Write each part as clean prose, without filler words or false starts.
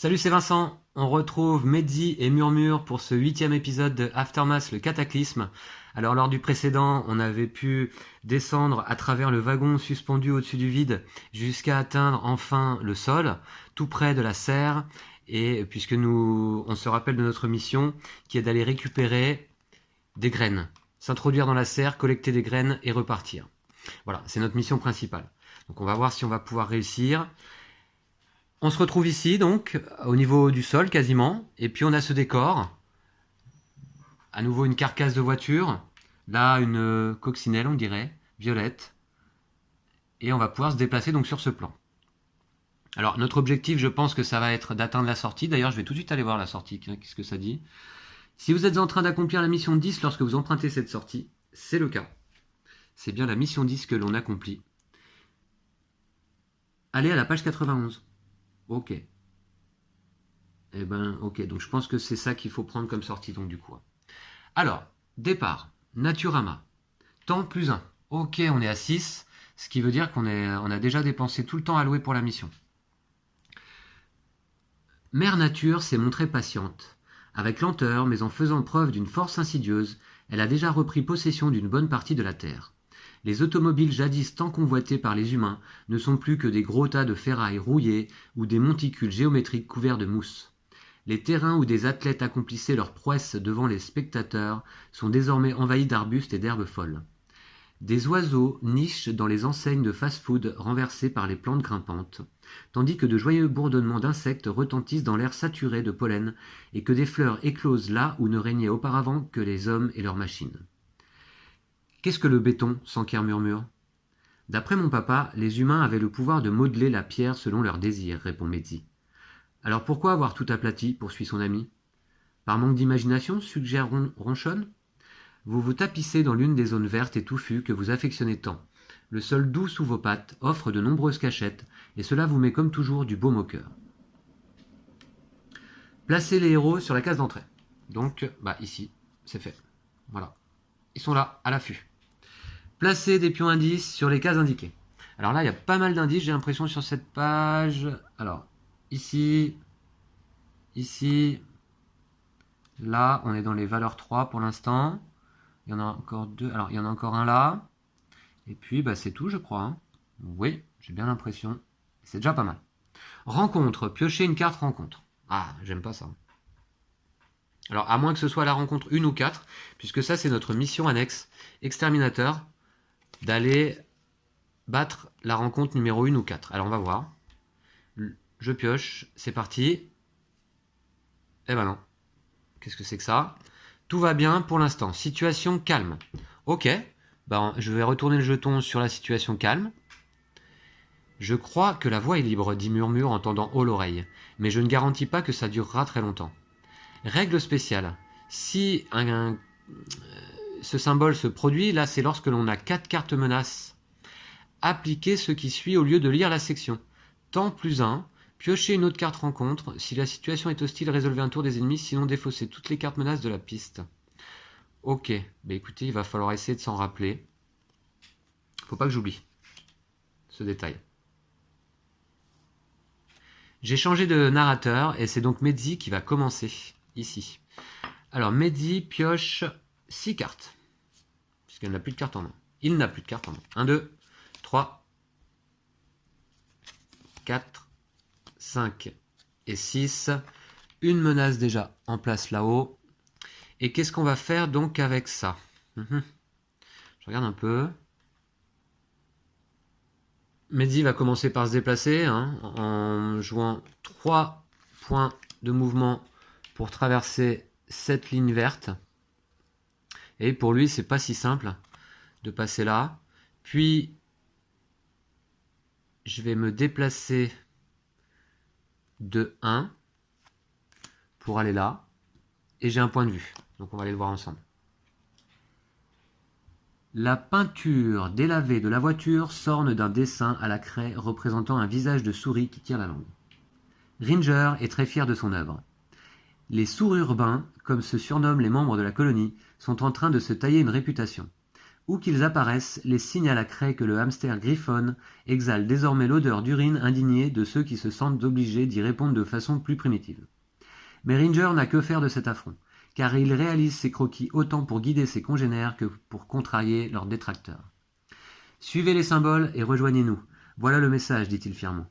Salut, c'est Vincent. On retrouve Mehdi et Murmure pour ce 8e épisode de Aftermath, le cataclysme. Alors, lors du précédent, on avait pu descendre à travers le wagon suspendu au-dessus du vide jusqu'à atteindre enfin le sol, tout près de la serre. Et puisque on se rappelle de notre mission, qui est d'aller récupérer des graines, s'introduire dans la serre, collecter des graines et repartir. Voilà, c'est notre mission principale. Donc, on va voir si on va pouvoir réussir. On se retrouve ici, donc, au niveau du sol, quasiment. Et puis, on a ce décor. À nouveau, une carcasse de voiture. Là, une coccinelle, on dirait, violette. Et on va pouvoir se déplacer, donc, sur ce plan. Alors, notre objectif, je pense que ça va être d'atteindre la sortie. D'ailleurs, je vais tout de suite aller voir la sortie. Qu'est-ce que ça dit? Si vous êtes en train d'accomplir la mission 10 lorsque vous empruntez cette sortie, c'est le cas. C'est bien la mission 10 que l'on accomplit. Allez à la page 91. Ok. Eh ben, ok. Donc, je pense que c'est ça qu'il faut prendre comme sortie, donc, du coup. Alors, départ. Naturama. Temps plus 1. Ok, on est à 6. Ce qui veut dire qu'on a déjà dépensé tout le temps alloué pour la mission. Mère Nature s'est montrée patiente. Avec lenteur, mais en faisant preuve d'une force insidieuse, elle a déjà repris possession d'une bonne partie de la Terre. Les automobiles jadis tant convoités par les humains ne sont plus que des gros tas de ferraille rouillées ou des monticules géométriques couverts de mousse. Les terrains où des athlètes accomplissaient leurs prouesses devant les spectateurs sont désormais envahis d'arbustes et d'herbes folles. Des oiseaux nichent dans les enseignes de fast-food renversées par les plantes grimpantes, tandis que de joyeux bourdonnements d'insectes retentissent dans l'air saturé de pollen et que des fleurs éclosent là où ne régnaient auparavant que les hommes et leurs machines. Qu'est-ce que le béton? S'enquiert Murmure. D'après mon papa, les humains avaient le pouvoir de modeler la pierre selon leurs désirs, répond Mehdi. Alors pourquoi avoir tout aplati? Poursuit son ami. Par manque d'imagination, suggère Ronchonne. Vous vous tapissez dans l'une des zones vertes et touffues que vous affectionnez tant. Le sol doux sous vos pattes offre de nombreuses cachettes, et cela vous met comme toujours du baume au cœur. Placez les héros sur la case d'entrée. Donc, ici, c'est fait. Voilà. Ils sont là, à l'affût. Placez des pions indices sur les cases indiquées. Alors là, il y a pas mal d'indices, j'ai l'impression, sur cette page. Alors, ici, là, on est dans les valeurs 3 pour l'instant. Il y en a encore deux. Alors, il y en a encore un là. Et puis, c'est tout, je crois. Hein. Oui, j'ai bien l'impression. C'est déjà pas mal. Rencontre. Piocher une carte rencontre. Ah, j'aime pas ça. Alors, à moins que ce soit la rencontre 1 ou 4, puisque ça, c'est notre mission annexe exterminateur, d'aller battre la rencontre numéro 1 ou 4. Alors, on va voir. Je pioche. C'est parti. Eh ben non. Qu'est-ce que c'est que ça? Tout va bien pour l'instant. Situation calme. Ok. Je vais retourner le jeton sur la situation calme. Je crois que la voie est libre, dit Murmure en tendant haut l'oreille. Mais je ne garantis pas que ça durera très longtemps. Règle spéciale. Si ce symbole se produit, là c'est lorsque l'on a 4 cartes menaces. Appliquez ce qui suit au lieu de lire la section. Temps plus 1. Piochez une autre carte rencontre. Si la situation est hostile, résolvez un tour des ennemis, sinon défaussez toutes les cartes menaces de la piste. Ok, écoutez, il va falloir essayer de s'en rappeler. Faut pas que j'oublie ce détail. J'ai changé de narrateur et c'est donc Mehdi qui va commencer ici. Alors Mehdi pioche 6 cartes. Puisqu'il n'a plus de cartes en main. Il n'a plus de cartes en main. 1, 2, 3, 4, 5 et 6. Une menace déjà en place là-haut. Et qu'est-ce qu'on va faire donc avec ça? Je regarde un peu. Mehdi va commencer par se déplacer en jouant 3 points de mouvement pour traverser cette ligne verte. Et pour lui, c'est pas si simple de passer là. Puis, je vais me déplacer de 1 pour aller là. Et j'ai un point de vue. Donc on va aller le voir ensemble. La peinture délavée de la voiture s'orne d'un dessin à la craie représentant un visage de souris qui tire la langue. Ringer est très fier de son œuvre. Les sourds urbains, comme se surnomment les membres de la colonie, sont en train de se tailler une réputation. Où qu'ils apparaissent, les signes à la craie que le hamster griffonne exhalent désormais l'odeur d'urine indignée de ceux qui se sentent obligés d'y répondre de façon plus primitive. Mais Ringer n'a que faire de cet affront, car il réalise ses croquis autant pour guider ses congénères que pour contrarier leurs détracteurs. Suivez les symboles et rejoignez-nous. Voilà le message, dit-il fièrement.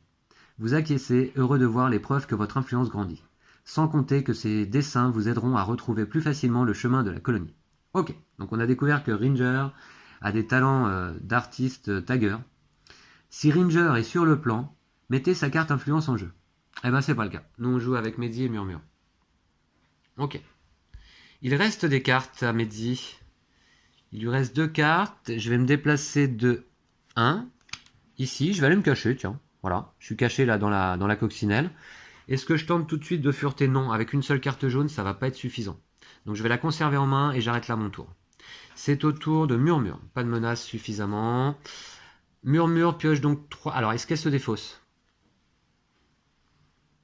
Vous acquiescez, heureux de voir les preuves que votre influence grandit. Sans compter que ces dessins vous aideront à retrouver plus facilement le chemin de la colonie. Ok, donc on a découvert que Ringer a des talents d'artiste tagger. Si Ringer est sur le plan, mettez sa carte influence en jeu. Eh ben c'est pas le cas. Nous on joue avec Mehdi et Murmure. Ok. Il reste des cartes à Mehdi. Il lui reste 2 cartes. Je vais me déplacer de 1. Ici, je vais aller me cacher, tiens. Voilà, je suis caché là dans la coccinelle. Est-ce que je tente tout de suite de fureter? Non, avec une seule carte jaune, ça va pas être suffisant. Donc je vais la conserver en main et j'arrête là mon tour. C'est au tour de Murmure. Pas de menace suffisamment. Murmure pioche donc 3. Alors, est-ce qu'elle se défausse?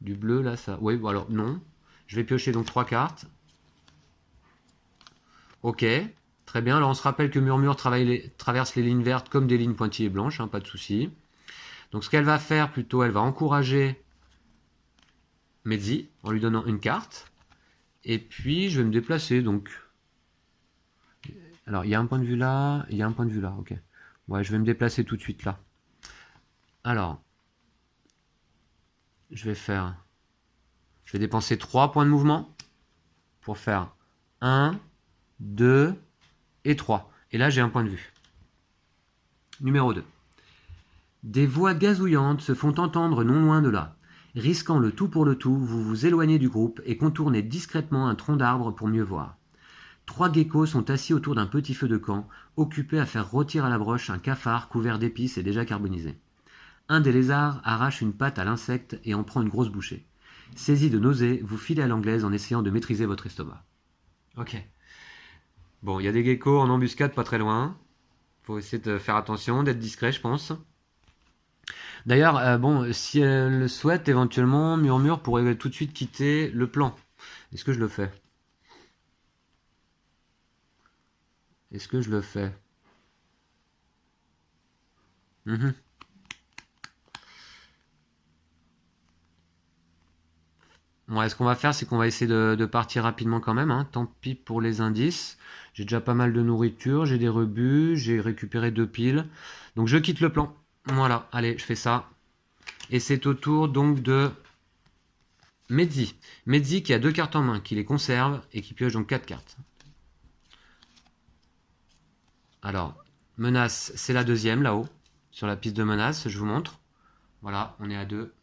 Du bleu, là, ça... Oui, bon, alors, non. Je vais piocher donc 3 cartes. Ok, très bien. Alors, on se rappelle que Murmure traverse les lignes vertes comme des lignes pointillées blanches, hein, pas de souci. Donc, ce qu'elle va faire, plutôt, elle va encourager Mehdi en lui donnant une carte. Et puis, je vais me déplacer, donc... Alors, il y a un point de vue là, il y a un point de vue là, ok. Ouais, je vais me déplacer tout de suite là. Alors, je vais dépenser 3 points de mouvement pour faire 1, 2 et 3. Et là, j'ai un point de vue. Numéro 2. Des voix gazouillantes se font entendre non loin de là. Risquant le tout pour le tout, vous vous éloignez du groupe et contournez discrètement un tronc d'arbre pour mieux voir. 3 geckos sont assis autour d'un petit feu de camp, occupés à faire rôtir à la broche un cafard couvert d'épices et déjà carbonisé. Un des lézards arrache une patte à l'insecte et en prend une grosse bouchée. Saisi de nausée, vous filez à l'anglaise en essayant de maîtriser votre estomac. Ok. Bon, il y a des geckos en embuscade pas très loin. Faut essayer de faire attention, d'être discret, je pense. D'ailleurs, bon, si elle le souhaite, éventuellement, Murmure pourrait tout de suite quitter le plan. Est-ce que je le fais? Est-ce que je le fais? Ouais, ce qu'on va faire, c'est qu'on va essayer de partir rapidement quand même, hein. Tant pis pour les indices. J'ai déjà pas mal de nourriture, j'ai des rebuts, j'ai récupéré 2 piles. Donc je quitte le plan. Voilà, allez, je fais ça. Et c'est au tour donc de Mehdi. Mehdi qui a 2 cartes en main, qui les conserve et qui pioche donc 4 cartes. Alors, menace, c'est la deuxième là-haut, sur la piste de menace, je vous montre. Voilà, on est à 2.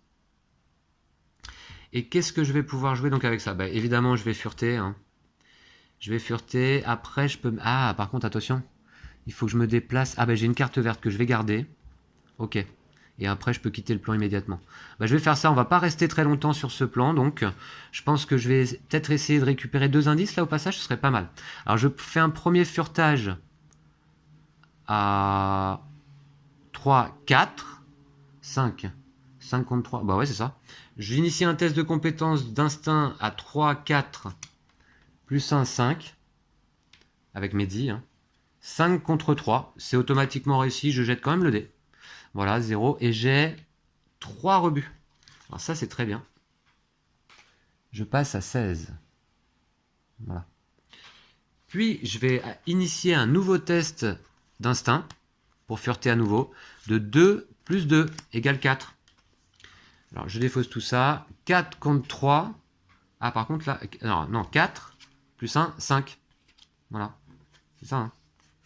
Et qu'est-ce que je vais pouvoir jouer donc avec ça? Bah, évidemment, je vais fureter. Hein. Je vais fureter. Après, je peux... Ah, par contre, attention. Il faut que je me déplace. Ah, bah, j'ai une carte verte que je vais garder. Ok. Et après, je peux quitter le plan immédiatement. Bah, je vais faire ça. On va pas rester très longtemps sur ce plan. Donc, je pense que je vais peut-être essayer de récupérer 2 indices là au passage. Ce serait pas mal. Alors, je fais un premier furetage à 3, 4, 5. 5 contre 3. Bah ouais, c'est ça. Je vais initier un test de compétence d'instinct à 3, 4, plus 1, 5. Avec Mehdi. Hein. 5 contre 3. C'est automatiquement réussi. Je jette quand même le dé. Voilà, 0. Et j'ai 3 rebuts. Alors ça, c'est très bien. Je passe à 16. Voilà. Puis, je vais initier un nouveau test d'instinct pour fureter à nouveau. De 2 plus 2 égale 4. Alors, je défausse tout ça. 4 contre 3. Ah, par contre, là... Non, 4 plus 1, 5. Voilà. C'est ça, hein.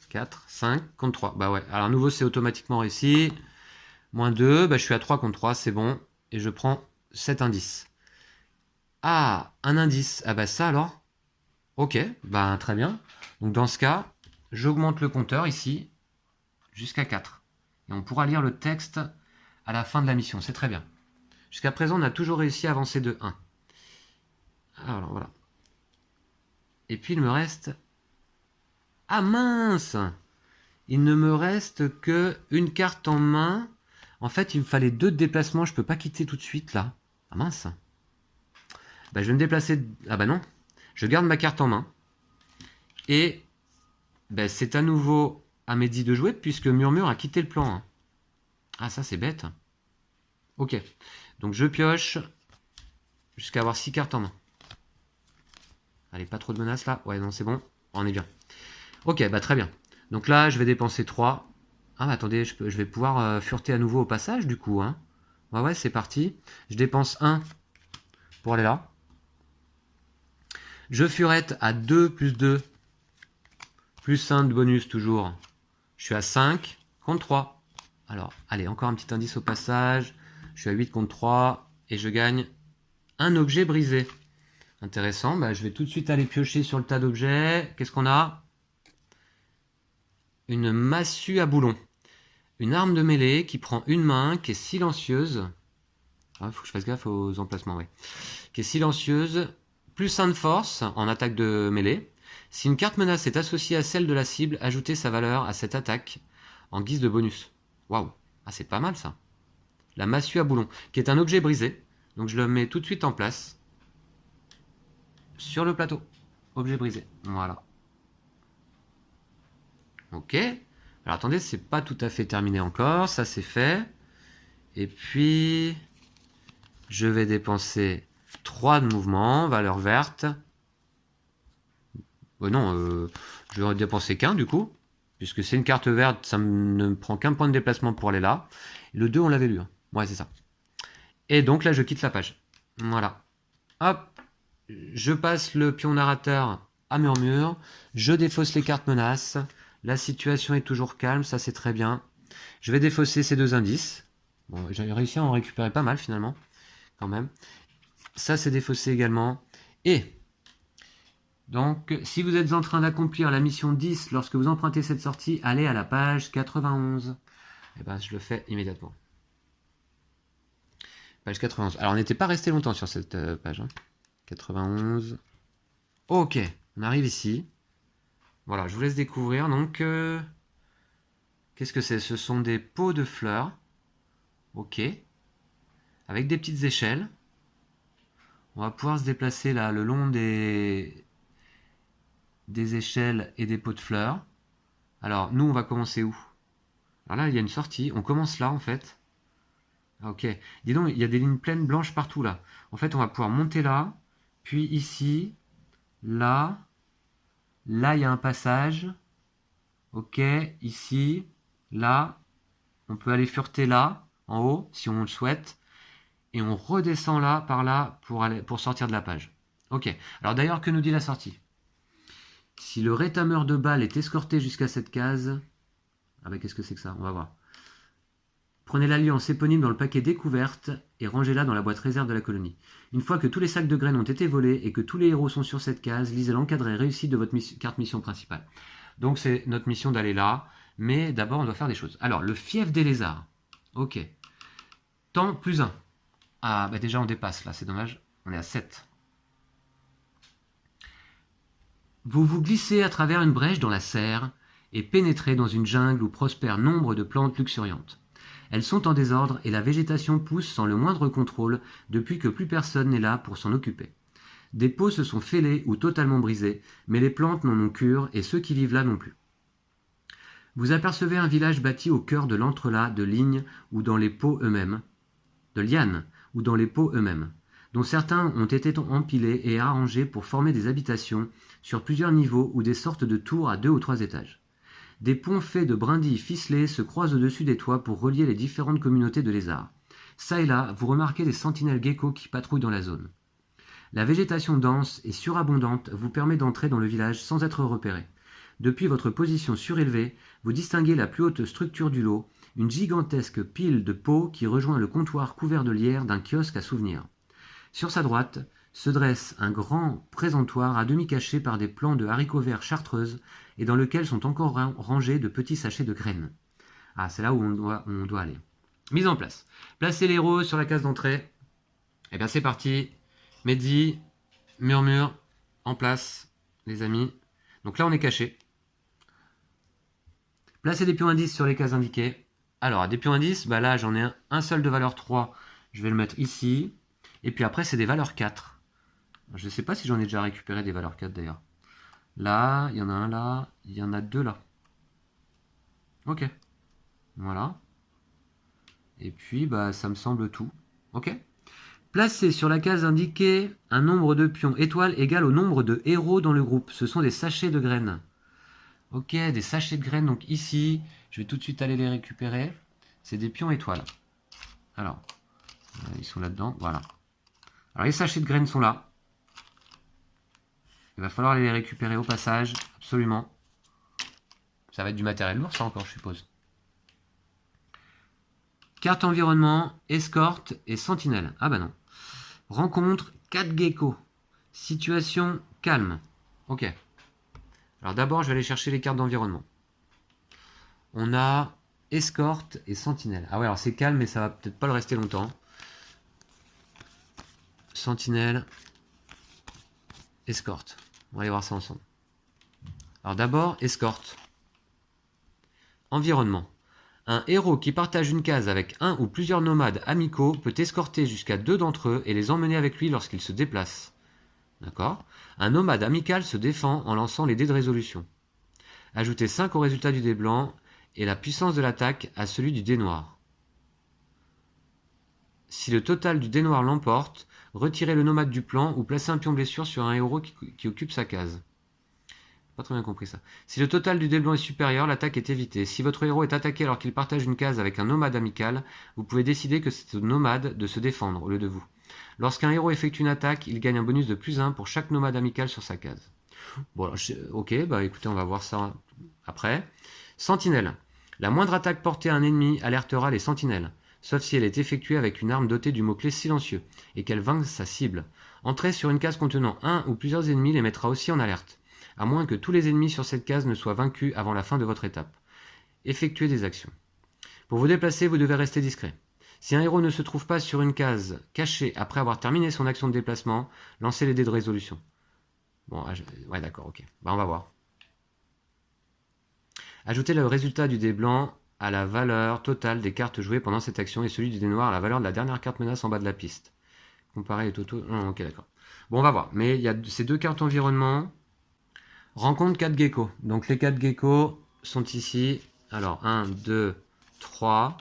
4, 5 contre 3. Bah ouais. Alors, à nouveau, c'est automatiquement réussi. Moins 2. Bah, je suis à 3 contre 3. C'est bon. Et je prends 7 indices. Ah, un indice. Ah bah ça, alors. Ok. Bah, très bien. Donc, dans ce cas, j'augmente le compteur ici jusqu'à 4. Et on pourra lire le texte à la fin de la mission. C'est très bien. Jusqu'à présent, on a toujours réussi à avancer de 1. Alors, voilà. Et puis, il me reste... Ah, mince! Il ne me reste que une carte en main. En fait, il me fallait 2 de déplacement. Je ne peux pas quitter tout de suite, là. Ah, mince. Bah, je vais me déplacer... Ah, bah non. Je garde ma carte en main. Et bah, c'est à nouveau à Mehdi de jouer puisque Murmure a quitté le plan, hein. Ah, ça c'est bête. Ok. Donc je pioche jusqu'à avoir 6 cartes en main. Allez, pas trop de menaces là. Ouais, non, c'est bon. On est bien. Ok, bah très bien. Donc là, je vais dépenser 3. Ah, mais attendez, je vais pouvoir fureter à nouveau au passage du coup, hein. Ouais, c'est parti. Je dépense 1 pour aller là. Je furette à 2 plus 2 plus 1 de bonus toujours. Je suis à 5 contre 3. Alors, allez, encore un petit indice au passage. Je suis à 8 contre 3 et je gagne un objet brisé. Intéressant, bah, je vais tout de suite aller piocher sur le tas d'objets. Qu'est-ce qu'on a? Une massue à boulon. Une arme de mêlée qui prend une main, qui est silencieuse. Il faut que je fasse gaffe aux emplacements, ouais. Qui est silencieuse, plus 1 de force en attaque de mêlée. Si une carte menace est associée à celle de la cible, ajoutez sa valeur à cette attaque en guise de bonus. Waouh, ah, c'est pas mal ça. La massue à boulon, qui est un objet brisé. Donc je le mets tout de suite en place. Sur le plateau. Objet brisé. Voilà. Ok. Alors attendez, c'est pas tout à fait terminé encore. Ça c'est fait. Et puis, je vais dépenser 3 de mouvement, valeur verte. Non, je vais dépenser qu'un du coup. Puisque c'est une carte verte, ça ne me prend qu'un point de déplacement pour aller là. Le 2, on l'avait lu. Hein. Ouais, c'est ça. Et donc là, je quitte la page. Voilà. Hop. Je passe le pion narrateur à Murmure. Je défausse les cartes menaces. La situation est toujours calme, ça c'est très bien. Je vais défausser ces 2 indices. Bon, j'ai réussi à en récupérer pas mal finalement, quand même. Ça c'est défaussé également. Et donc, si vous êtes en train d'accomplir la mission 10 lorsque vous empruntez cette sortie, allez à la page 91. Et ben, je le fais immédiatement. Page 91. Alors, on n'était pas resté longtemps sur cette page. Hein. 91. Ok, on arrive ici. Voilà, je vous laisse découvrir. Donc, qu'est-ce que c'est? Ce sont des pots de fleurs. Ok. Avec des petites échelles. On va pouvoir se déplacer là le long des échelles et des pots de fleurs. Alors, nous, on va commencer où? Alors là, il y a une sortie. On commence là, en fait. Ok. Dis donc, il y a des lignes pleines blanches partout, là. En fait, on va pouvoir monter là. Puis ici. Là. Là, il y a un passage. Ok. Ici. Là. On peut aller fureter là, en haut, si on le souhaite. Et on redescend là, par là, pour sortir de la page. Ok. Alors d'ailleurs, que nous dit la sortie? Si le rétameur de balles est escorté jusqu'à cette case... Ah bah qu'est-ce que c'est que ça? On va voir. Prenez l'alliance éponyme dans le paquet découverte et rangez-la dans la boîte réserve de la colonie. Une fois que tous les sacs de graines ont été volés et que tous les héros sont sur cette case, lisez l'encadré réussi de votre carte mission principale. Donc c'est notre mission d'aller là, mais d'abord on doit faire des choses. Alors, le fief des lézards. Ok. Temps plus 1. Ah bah déjà on dépasse là, c'est dommage. On est à 7. Vous vous glissez à travers une brèche dans la serre et pénétrez dans une jungle où prospèrent nombre de plantes luxuriantes. Elles sont en désordre et la végétation pousse sans le moindre contrôle depuis que plus personne n'est là pour s'en occuper. Des pots se sont fêlés ou totalement brisés, mais les plantes n'en ont cure et ceux qui vivent là non plus. Vous apercevez un village bâti au cœur de l'entrelac de lignes ou dans les pots eux-mêmes, de lianes ou dans les pots eux-mêmes, dont certains ont été empilés et arrangés pour former des habitations sur plusieurs niveaux ou des sortes de tours à 2 ou 3 étages. Des ponts faits de brindilles ficelées se croisent au-dessus des toits pour relier les différentes communautés de lézards. Ça et là, vous remarquez des sentinelles geckos qui patrouillent dans la zone. La végétation dense et surabondante vous permet d'entrer dans le village sans être repéré. Depuis votre position surélevée, vous distinguez la plus haute structure du lot, une gigantesque pile de pots qui rejoint le comptoir couvert de lierre d'un kiosque à souvenirs. Sur sa droite se dresse un grand présentoir à demi caché par des plants de haricots verts chartreuses et dans lequel sont encore rangés de petits sachets de graines. Ah, c'est là où on doit aller. Mise en place. Placez les héros sur la case d'entrée. Et bien c'est parti. Mehdi, Murmure, en place, les amis. Donc là on est caché. Placez des pions indices sur les cases indiquées. Alors, des pions indices, bah là j'en ai un seul de valeur 3. Je vais le mettre ici. Et puis après c'est des valeurs 4. Je ne sais pas si j'en ai déjà récupéré des valeurs 4 d'ailleurs. Là, il y en a un là, il y en a 2 là. Ok. Voilà. Et puis, bah, ça me semble tout. Ok. Placez sur la case indiquée un nombre de pions étoiles égal au nombre de héros dans le groupe. Ce sont des sachets de graines. Ok, des sachets de graines. Donc ici, je vais tout de suite aller les récupérer. C'est des pions étoiles. Alors, ils sont là-dedans. Voilà. Alors les sachets de graines sont là. Il va falloir aller les récupérer au passage. Absolument. Ça va être du matériel lourd, ça encore, je suppose. Carte environnement, escorte et sentinelle. Ah bah non. Rencontre 4 geckos. Situation calme. Ok. Alors d'abord, je vais aller chercher les cartes d'environnement. On a escorte et sentinelle. Ah ouais, alors c'est calme, mais ça va peut-être pas le rester longtemps. Sentinelle, escorte. On va aller voir ça ensemble. Alors d'abord, escorte. Environnement. Un héros qui partage une case avec un ou plusieurs nomades amicaux peut escorter jusqu'à 2 d'entre eux et les emmener avec lui lorsqu'il se déplace. D'accord. Un nomade amical se défend en lançant les dés de résolution. Ajoutez 5 au résultat du dé blanc et la puissance de l'attaque à celui du dé noir. Si le total du dé noir l'emporte, retirez le nomade du plan ou placez un pion blessure sur un héros qui occupe sa case. Pas très bien compris ça. Si le total du dé blanc est supérieur, l'attaque est évitée. Si votre héros est attaqué alors qu'il partage une case avec un nomade amical, vous pouvez décider que c'est au nomade de se défendre au lieu de vous. Lorsqu'un héros effectue une attaque, il gagne un bonus de +1 pour chaque nomade amical sur sa case. Bon, alors, ok, bah écoutez, on va voir ça après. Sentinelle. La moindre attaque portée à un ennemi alertera les sentinelles, sauf si elle est effectuée avec une arme dotée du mot-clé silencieux et qu'elle vainque sa cible. Entrer sur une case contenant un ou plusieurs ennemis les mettra aussi en alerte, à moins que tous les ennemis sur cette case ne soient vaincus avant la fin de votre étape. Effectuez des actions. Pour vous déplacer, vous devez rester discret. Si un héros ne se trouve pas sur une case cachée après avoir terminé son action de déplacement, lancez les dés de résolution. Bon, ouais d'accord, ok. Bah on va voir. Ajoutez le résultat du dé blanc à la valeur totale des cartes jouées pendant cette action et celui du dé noir à la valeur de la dernière carte menace en bas de la piste. Comparer les totaux. Non, ok, d'accord. Bon, on va voir. Mais il y a ces 2 cartes environnement. Rencontre 4 geckos. Donc les 4 geckos sont ici. Alors 1, 2, 3.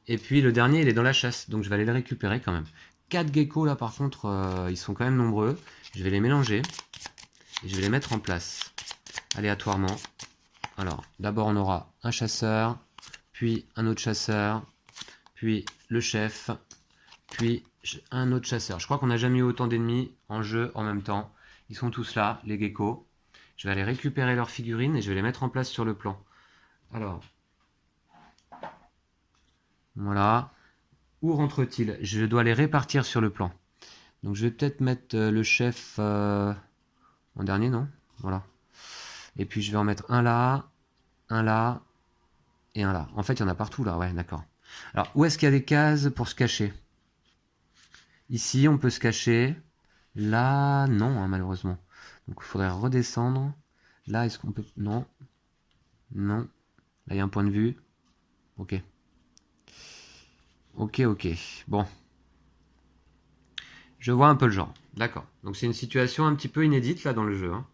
Et puis le dernier, il est dans la chasse. Donc je vais aller le récupérer quand même. 4 geckos là, par contre, ils sont quand même nombreux. Je vais les mélanger. Et je vais les mettre en place aléatoirement. Alors, d'abord on aura un chasseur, puis un autre chasseur, puis le chef, puis un autre chasseur. Je crois qu'on n'a jamais eu autant d'ennemis en jeu en même temps. Ils sont tous là, les geckos. Je vais aller récupérer leurs figurines et je vais les mettre en place sur le plan. Alors, voilà. Où rentre-t-il? Je dois les répartir sur le plan. Donc je vais peut-être mettre le chef en dernier, non? Voilà. Et puis je vais en mettre un là et un là. En fait, il y en a partout là, ouais, d'accord. Alors, où est-ce qu'il y a des cases pour se cacher? Ici, on peut se cacher. Là, non, hein, malheureusement. Donc, il faudrait redescendre. Là, est-ce qu'on peut... Non. Non. Là, il y a un point de vue. Ok. Ok, ok. Bon. Je vois un peu le genre. D'accord. Donc, c'est une situation un petit peu inédite, là, dans le jeu. Hein.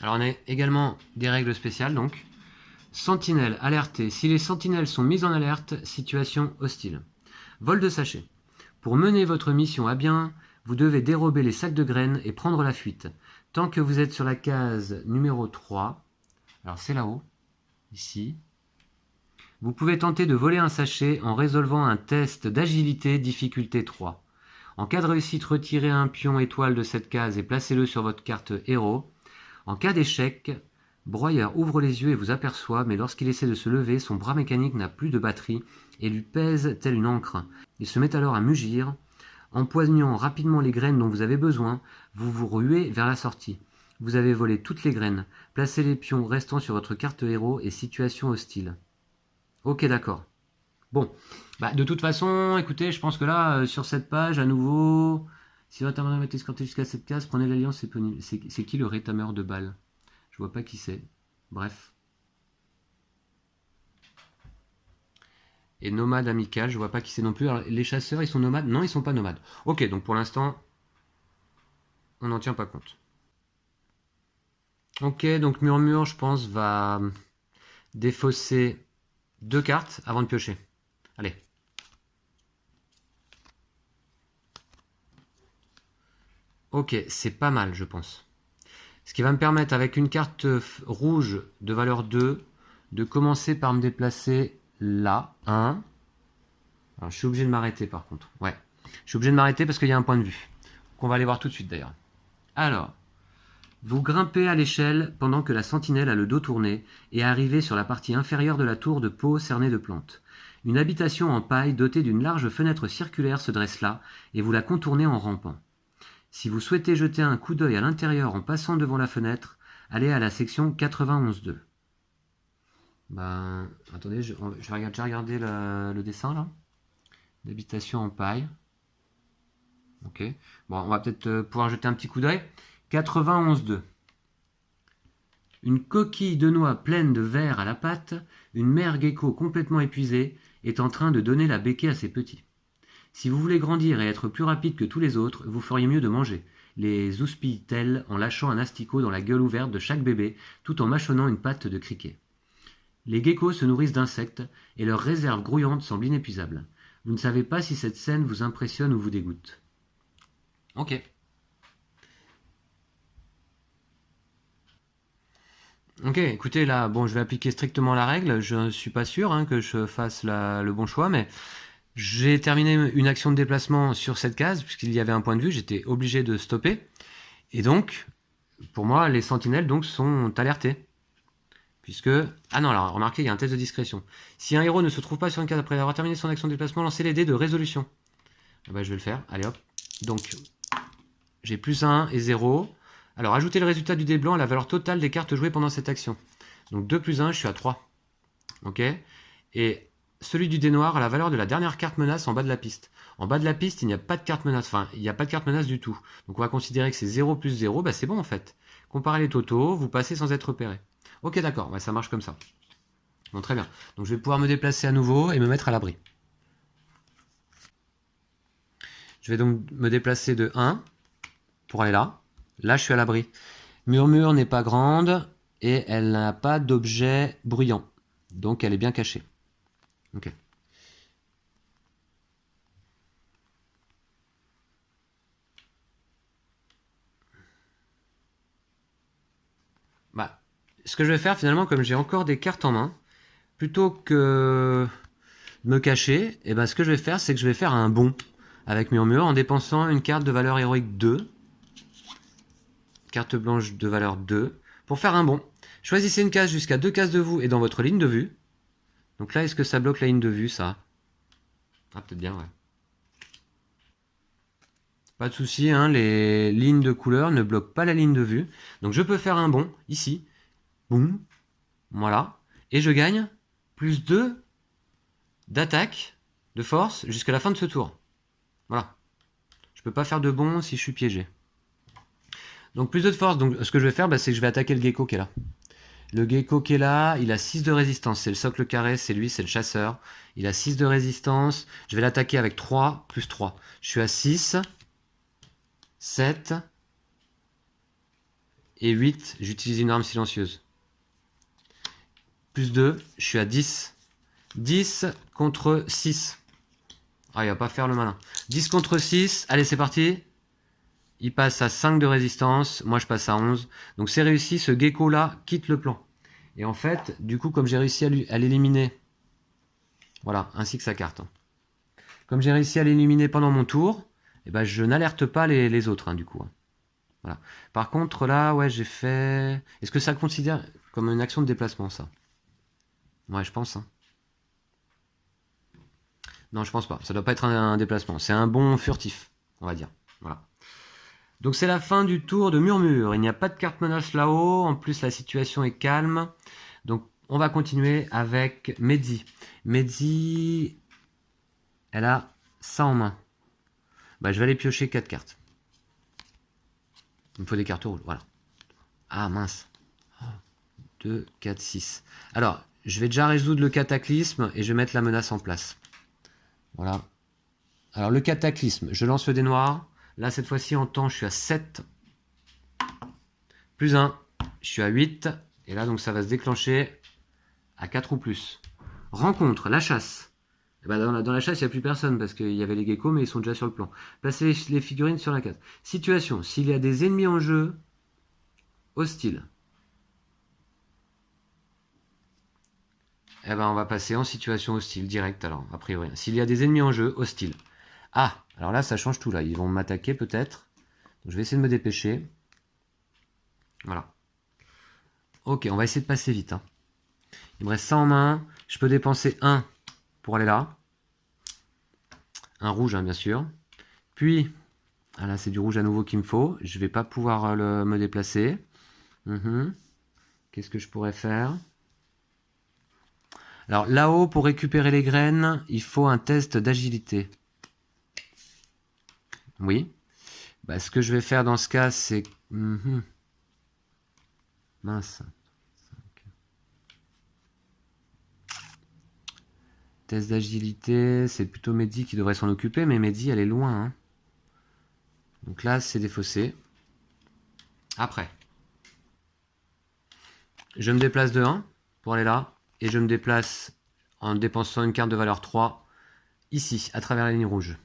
Alors, on a également des règles spéciales, donc. Sentinelle, alerté. Si les sentinelles sont mises en alerte, situation hostile. Vol de sachet. Pour mener votre mission à bien, vous devez dérober les sacs de graines et prendre la fuite. Tant que vous êtes sur la case numéro 3, alors c'est là-haut, ici, vous pouvez tenter de voler un sachet en résolvant un test d'agilité difficulté 3. En cas de réussite, retirez un pion étoile de cette case et placez-le sur votre carte héros. En cas d'échec, Broyeur ouvre les yeux et vous aperçoit, mais lorsqu'il essaie de se lever, son bras mécanique n'a plus de batterie et lui pèse telle une encre. Il se met alors à mugir. Empoignant rapidement les graines dont vous avez besoin, vous vous ruez vers la sortie. Vous avez volé toutes les graines. Placez les pions restant sur votre carte héros et situation hostile. Ok, d'accord. Bon, bah, de toute façon, écoutez, je pense que là, sur cette page, à nouveau, si votre arme est escorté jusqu'à cette case, prenez l'alliance. C'est qui le rétameur de balles? Je vois pas qui c'est. Bref. Et nomade amical, je vois pas qui c'est non plus. Alors, les chasseurs, ils sont nomades? Non, ils sont pas nomades. Ok, donc pour l'instant, on n'en tient pas compte. Ok, donc Murmure, je pense, va défausser 2 cartes avant de piocher. Allez. Ok, c'est pas mal, je pense. Ce qui va me permettre, avec une carte rouge de valeur 2, de commencer par me déplacer là. 1. Alors, je suis obligé de m'arrêter, par contre. Ouais. Je suis obligé de m'arrêter parce qu'il y a un point de vue. Qu'on va aller voir tout de suite, d'ailleurs. Alors, vous grimpez à l'échelle pendant que la sentinelle a le dos tourné et arrivez sur la partie inférieure de la tour de peau cernée de plantes. Une habitation en paille dotée d'une large fenêtre circulaire se dresse là et vous la contournez en rampant. Si vous souhaitez jeter un coup d'œil à l'intérieur en passant devant la fenêtre, allez à la section 91.2. Ben, attendez, je vais déjà regarder le dessin là. L'habitation en paille. Ok. Bon, on va peut-être pouvoir jeter un petit coup d'œil. 91.2. Une coquille de noix pleine de vers à la patte, une mère gecko complètement épuisée, est en train de donner la béquée à ses petits. Si vous voulez grandir et être plus rapide que tous les autres, vous feriez mieux de manger. Les houspille-t-elle en lâchant un asticot dans la gueule ouverte de chaque bébé, tout en mâchonnant une patte de criquet. Les geckos se nourrissent d'insectes, et leur réserve grouillante semble inépuisable. Vous ne savez pas si cette scène vous impressionne ou vous dégoûte. Ok. Ok, écoutez, là, bon, je vais appliquer strictement la règle. Je ne suis pas sûr que je fasse le bon choix, mais j'ai terminé une action de déplacement sur cette case, puisqu'il y avait un point de vue, j'étais obligé de stopper. Et donc, pour moi, les sentinelles donc, sont alertées. Puisque... Ah non, alors remarquez, il y a un test de discrétion. Si un héros ne se trouve pas sur une case après avoir terminé son action de déplacement, lancez les dés de résolution. Ah bah, je vais le faire, allez hop. Donc, j'ai plus 1 et 0. Alors, ajoutez le résultat du dé blanc à la valeur totale des cartes jouées pendant cette action. Donc 2 plus 1, je suis à 3. Ok. Et celui du dé noir à la valeur de la dernière carte menace en bas de la piste. En bas de la piste, il n'y a pas de carte menace. Enfin, il n'y a pas de carte menace du tout. Donc on va considérer que c'est 0 plus 0. Bah, c'est bon en fait. Comparez les totaux, vous passez sans être repéré. Ok, d'accord. Ouais, ça marche comme ça. Bon, très bien. Donc je vais pouvoir me déplacer à nouveau et me mettre à l'abri. Je vais donc me déplacer de 1 pour aller là. Là, je suis à l'abri. Murmure n'est pas grande et elle n'a pas d'objet bruyant. Donc, elle est bien cachée. Ok. Bah, ce que je vais faire finalement, comme j'ai encore des cartes en main, plutôt que de me cacher, et ben, ce que je vais faire, c'est que je vais faire un bond avec Murmure en dépensant une carte de valeur héroïque 2. Carte blanche de valeur 2. Pour faire un bond, choisissez une case jusqu'à 2 cases de vous et dans votre ligne de vue. Donc là, est-ce que ça bloque la ligne de vue, ça? Ah, peut-être bien, ouais. Pas de souci, les lignes de couleur ne bloquent pas la ligne de vue. Donc je peux faire un bond, ici. Boum. Voilà. Et je gagne plus 2 d'attaque, de force, jusqu'à la fin de ce tour. Voilà. Je peux pas faire de bond si je suis piégé. Donc plus 2 de force. Donc ce que je vais faire, c'est que je vais attaquer le gecko qui est là. Le gecko qui est là, il a 6 de résistance. C'est le socle carré, c'est lui, c'est le chasseur. Il a 6 de résistance. Je vais l'attaquer avec 3 plus 3. Je suis à 6, 7 et 8. J'utilise une arme silencieuse. Plus 2, je suis à 10. 10 contre 6. Ah, il va pas faire le malin. 10 contre 6. Allez, c'est parti. Il passe à 5 de résistance. Moi, je passe à 11. Donc, c'est réussi. Ce gecko-là quitte le plan. Et en fait, du coup, comme j'ai réussi à l'éliminer, voilà, ainsi que sa carte. Comme j'ai réussi à l'éliminer pendant mon tour, eh ben, je n'alerte pas les autres, du coup. Voilà. Par contre, là, ouais, j'ai fait... Est-ce que ça considère comme une action de déplacement, ça? Ouais, je pense. Non, je pense pas. Ça doit pas être un déplacement. C'est un bond furtif, on va dire. Voilà. Donc c'est la fin du tour de Murmure. Il n'y a pas de carte menace là-haut. En plus, la situation est calme. Donc on va continuer avec Mehdi. Mehdi, elle a ça en main. Bah, je vais aller piocher 4 cartes. Il me faut des cartes rouges. Voilà. Ah mince. 2, 4, 6. Alors, je vais déjà résoudre le cataclysme et je vais mettre la menace en place. Voilà. Alors le cataclysme, je lance le dé noir. Là, cette fois-ci, en temps, je suis à 7. Plus 1, je suis à 8. Et là, donc, ça va se déclencher à 4 ou plus. Rencontre, la chasse. Eh ben, dans la chasse, il n'y a plus personne parce qu'il y avait les geckos, mais ils sont déjà sur le plan. Placez les figurines sur la case. Situation, s'il y a des ennemis en jeu, hostile. Eh ben, on va passer en situation hostile, direct alors, a priori. S'il y a des ennemis en jeu, hostile. Ah, alors là, ça change tout là. Ils vont m'attaquer peut-être. Je vais essayer de me dépêcher. Voilà. Ok, on va essayer de passer vite. Hein. Il me reste ça en main. Je peux dépenser un pour aller là. Un rouge, hein, bien sûr. Puis, ah là, c'est du rouge à nouveau qu'il me faut. Je vais pas pouvoir me déplacer. Qu'est-ce que je pourrais faire? Alors, là-haut, pour récupérer les graines, il faut un test d'agilité. Oui. Bah, ce que je vais faire dans ce cas, c'est... Mince. Test d'agilité, c'est plutôt Mehdi qui devrait s'en occuper, mais Mehdi, elle est loin. Hein. Donc là, c'est défaussé. Après. Je me déplace de 1 pour aller là, et je me déplace en dépensant une carte de valeur 3, ici, à travers la ligne rouge.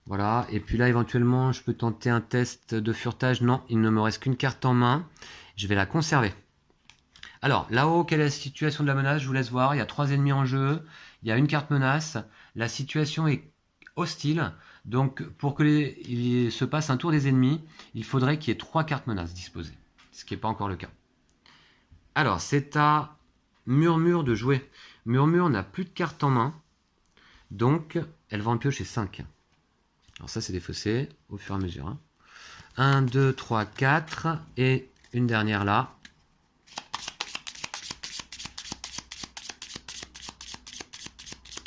Voilà, et puis là, éventuellement, je peux tenter un test de furetage. Non, il ne me reste qu'une carte en main. Je vais la conserver. Alors, là-haut, quelle est la situation de la menace? Je vous laisse voir. Il y a 3 ennemis en jeu. Il y a une carte menace. La situation est hostile. Donc, pour qu'il se passe un tour des ennemis, il faudrait qu'il y ait 3 cartes menaces disposées. Ce qui n'est pas encore le cas. Alors, c'est à Murmure de jouer. Murmure n'a plus de cartes en main. Donc, elle va en piocher 5. Alors ça, c'est défaussé au fur et à mesure. 1, 2, 3, 4. Et une dernière là.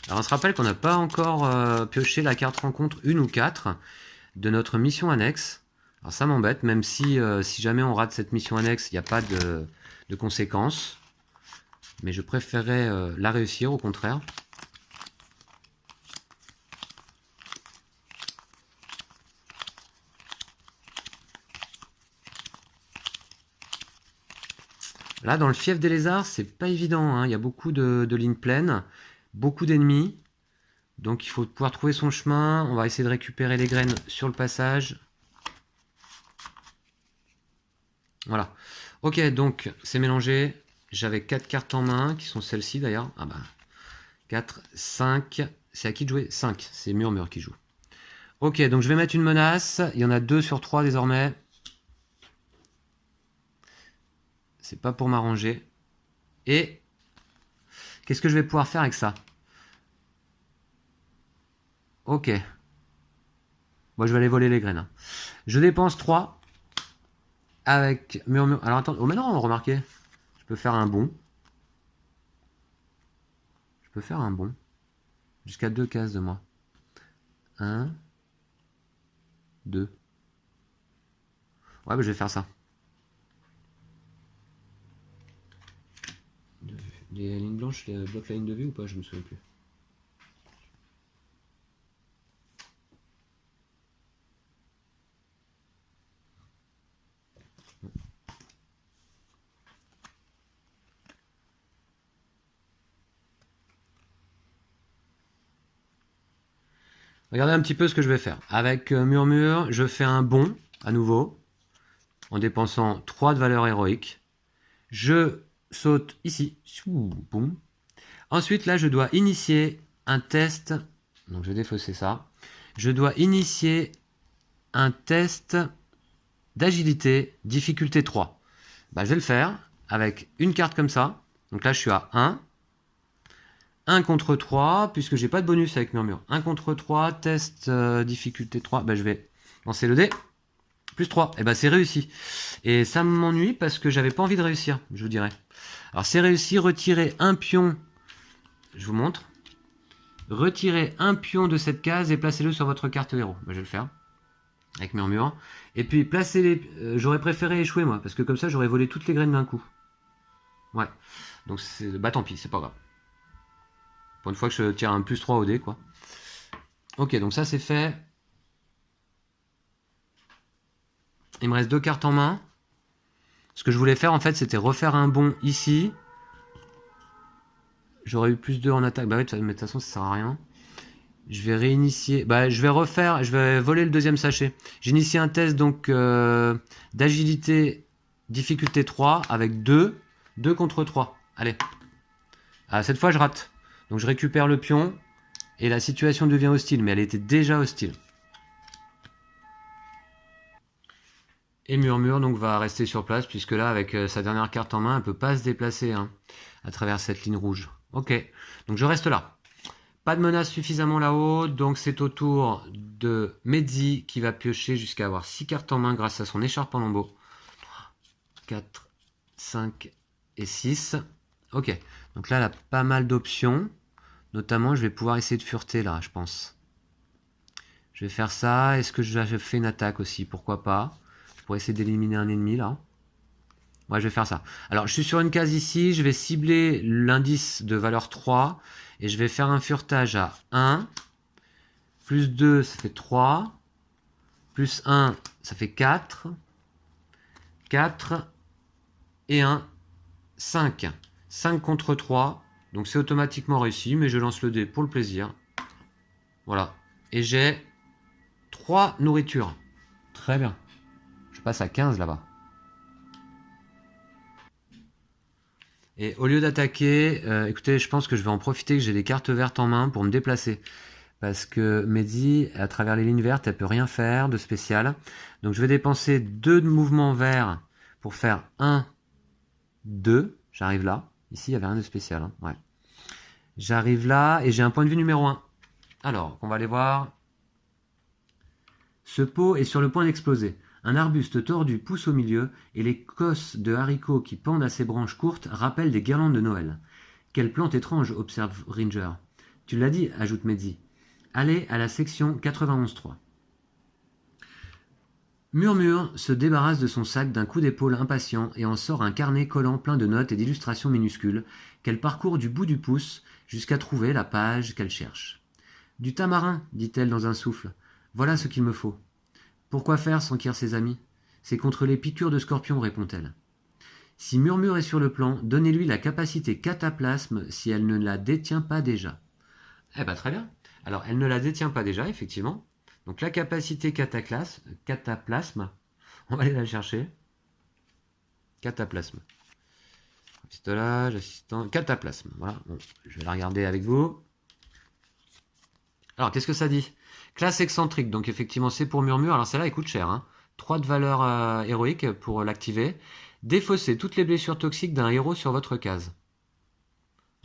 Alors on se rappelle qu'on n'a pas encore pioché la carte rencontre 1 ou 4 de notre mission annexe. Alors ça m'embête, même si jamais on rate cette mission annexe, il n'y a pas de conséquences. Mais je préférerais la réussir au contraire. Là, dans le fief des lézards, c'est pas évident. Hein. Il y a beaucoup de lignes pleines, beaucoup d'ennemis. Donc il faut pouvoir trouver son chemin. On va essayer de récupérer les graines sur le passage. Voilà. Ok, donc c'est mélangé. J'avais 4 cartes en main, qui sont celles-ci d'ailleurs. Ah bah, 4, 5. C'est à qui de jouer? 5. C'est Murmure qui joue. Ok, donc je vais mettre une menace. Il y en a 2 sur 3 désormais. C'est pas pour m'arranger. Et qu'est-ce que je vais pouvoir faire avec ça? Ok. Moi, je vais aller voler les graines. Hein. Je dépense 3 avec Murmure. Alors attends, oh mais non, remarquez. Je peux faire un bond. Je peux faire un bond. Jusqu'à 2 cases de moi. 1, 2. Ouais, bah, je vais faire ça. Les lignes blanches bloquent la ligne de vue ou pas? Je me souviens plus. Regardez un petit peu ce que je vais faire. Avec Murmure, je fais un bond à nouveau en dépensant 3 de valeur héroïque. Je saute ici. Boum. Ensuite, là, je dois initier un test. Donc, je vais défausser ça. Je dois initier un test d'agilité, difficulté 3. Bah, je vais le faire avec une carte comme ça. Donc là, je suis à 1. 1 contre 3, puisque j'ai pas de bonus avec Murmure. 1 contre 3, test difficulté 3. Bah, je vais lancer le dé. Plus 3. Et bah, c'est réussi. Et ça m'ennuie parce que j'avais pas envie de réussir, je vous dirais. Alors, c'est réussi. Retirez un pion. Je vous montre. Retirez un pion de cette case et placez-le sur votre carte héros. Bah, je vais le faire. Avec Murmure. Et puis, placez les... j'aurais préféré échouer, moi. Parce que comme ça, j'aurais volé toutes les graines d'un coup. Ouais. Donc, bah, tant pis, c'est pas grave. Pour une fois que je tire un plus 3 au dé, quoi. Ok, donc ça, c'est fait. Il me reste 2 cartes en main. Ce que je voulais faire, en fait, c'était refaire un bond ici. J'aurais eu plus 2 en attaque. Bah oui, mais de toute façon, ça sert à rien. Je vais réinitier. Bah, je vais refaire. Je vais voler le deuxième sachet. J'initie un test donc d'agilité, difficulté 3 avec 2. 2 contre 3. Allez. Ah, cette fois, je rate. Donc, je récupère le pion. Et la situation devient hostile. Mais elle était déjà hostile. Et Murmure donc va rester sur place. Puisque là, avec sa dernière carte en main, elle ne peut pas se déplacer hein, à travers cette ligne rouge. Ok. Donc, je reste là. Pas de menace suffisamment là-haut, donc c'est au tour de Mehdi qui va piocher jusqu'à avoir 6 cartes en main grâce à son écharpe en lambeau. 3, 4, 5 et 6. Ok, donc là elle a pas mal d'options. Notamment je vais pouvoir essayer de fureter là, je pense. Je vais faire ça. Est-ce que je fais une attaque aussi? Pourquoi pas? Je pourrais essayer d'éliminer un ennemi là. Ouais, je vais faire ça. Alors, je suis sur une case ici. Je vais cibler l'indice de valeur 3. Et je vais faire un furetage à 1. Plus 2, ça fait 3. Plus 1, ça fait 4. 4. Et 1, 5. 5 contre 3. Donc, c'est automatiquement réussi. Mais je lance le dé pour le plaisir. Voilà. Et j'ai 3 nourritures. Très bien. Je passe à 15 là-bas. Et au lieu d'attaquer, écoutez, je pense que je vais en profiter que j'ai des cartes vertes en main pour me déplacer. Parce que Mehdi, à travers les lignes vertes, elle peut rien faire de spécial. Donc je vais dépenser 2 de mouvements verts pour faire 1, 2. J'arrive là. Ici, il n'y avait rien de spécial. Hein. Ouais. J'arrive là et j'ai un point de vue numéro 1. Alors, on va aller voir. Ce pot est sur le point d'exploser. Un arbuste tordu pousse au milieu et les cosses de haricots qui pendent à ses branches courtes rappellent des guirlandes de Noël. Quelle plante étrange, observe Ringer. Tu l'as dit, ajoute Mehdi. Allez à la section 91.3. Murmure se débarrasse de son sac d'un coup d'épaule impatient et en sort un carnet collant plein de notes et d'illustrations minuscules qu'elle parcourt du bout du pouce jusqu'à trouver la page qu'elle cherche. Du tamarin, dit-elle dans un souffle. Voilà ce qu'il me faut. Pourquoi faire s'enquirent ses amis. C'est contre les piqûres de scorpions, répond-elle. Si Murmure est sur le plan, donnez-lui la capacité cataplasme si elle ne la détient pas déjà. Eh ben très bien. Alors, elle ne la détient pas déjà, effectivement. Donc la capacité cataplasme, on va aller la chercher. Cataplasme. Pistolage, assistant, cataplasme. Voilà, bon, je vais la regarder avec vous. Alors, qu'est-ce que ça dit? Classe excentrique, donc effectivement c'est pour Murmure. Alors celle-là elle coûte cher. Hein. 3 de valeur héroïque pour l'activer. Défausser toutes les blessures toxiques d'un héros sur votre case.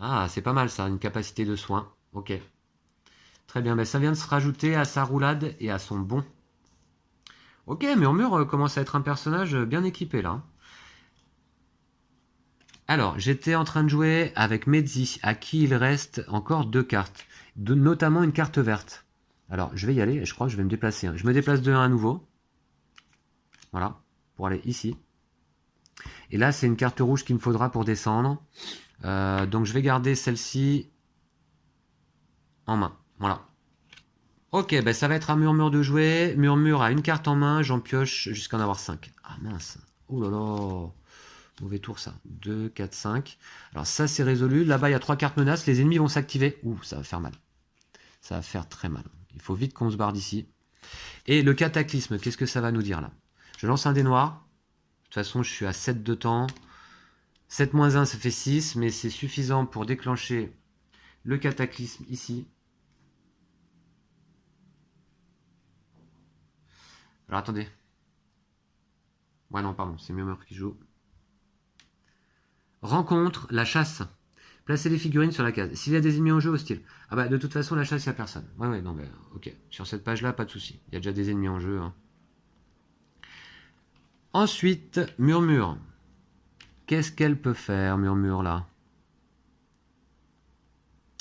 Ah, c'est pas mal ça, une capacité de soin. Ok. Très bien, ben, ça vient de se rajouter à sa roulade et à son bond. Ok, Murmure commence à être un personnage bien équipé là. Alors, j'étais en train de jouer avec Mehdi, à qui il reste encore 2 cartes. Notamment une carte verte. Alors, je vais y aller, et je crois que je vais me déplacer. Je me déplace de 1 à nouveau. Voilà, pour aller ici. Et là, c'est une carte rouge qu'il me faudra pour descendre. Donc, je vais garder celle-ci en main. Voilà. Ok, ben ça va être à Murmure de jouer. Murmure a une carte en main, j'en pioche jusqu'à en avoir 5. Ah mince. Oh là là. Mauvais tour ça. 2, 4, 5. Alors ça, c'est résolu. Là-bas, il y a 3 cartes menaces. Les ennemis vont s'activer. Ouh, ça va faire mal. Ça va faire très mal. Il faut vite qu'on se barre d'ici. Et le cataclysme, qu'est-ce que ça va nous dire là? Je lance un dé noir. De toute façon, je suis à 7 de temps. 7 moins 1, ça fait 6, mais c'est suffisant pour déclencher le cataclysme ici. Alors attendez. Ouais, non, pardon, c'est Murmure qui joue. Rencontre, la chasse. Placez les figurines sur la case. S'il y a des ennemis en jeu, hostile. Ah bah de toute façon la chasse il n'y a personne. Ouais non mais ok. Sur cette page là pas de souci. Il y a déjà des ennemis en jeu. Hein. Ensuite Murmure. Qu'est-ce qu'elle peut faire Murmure là?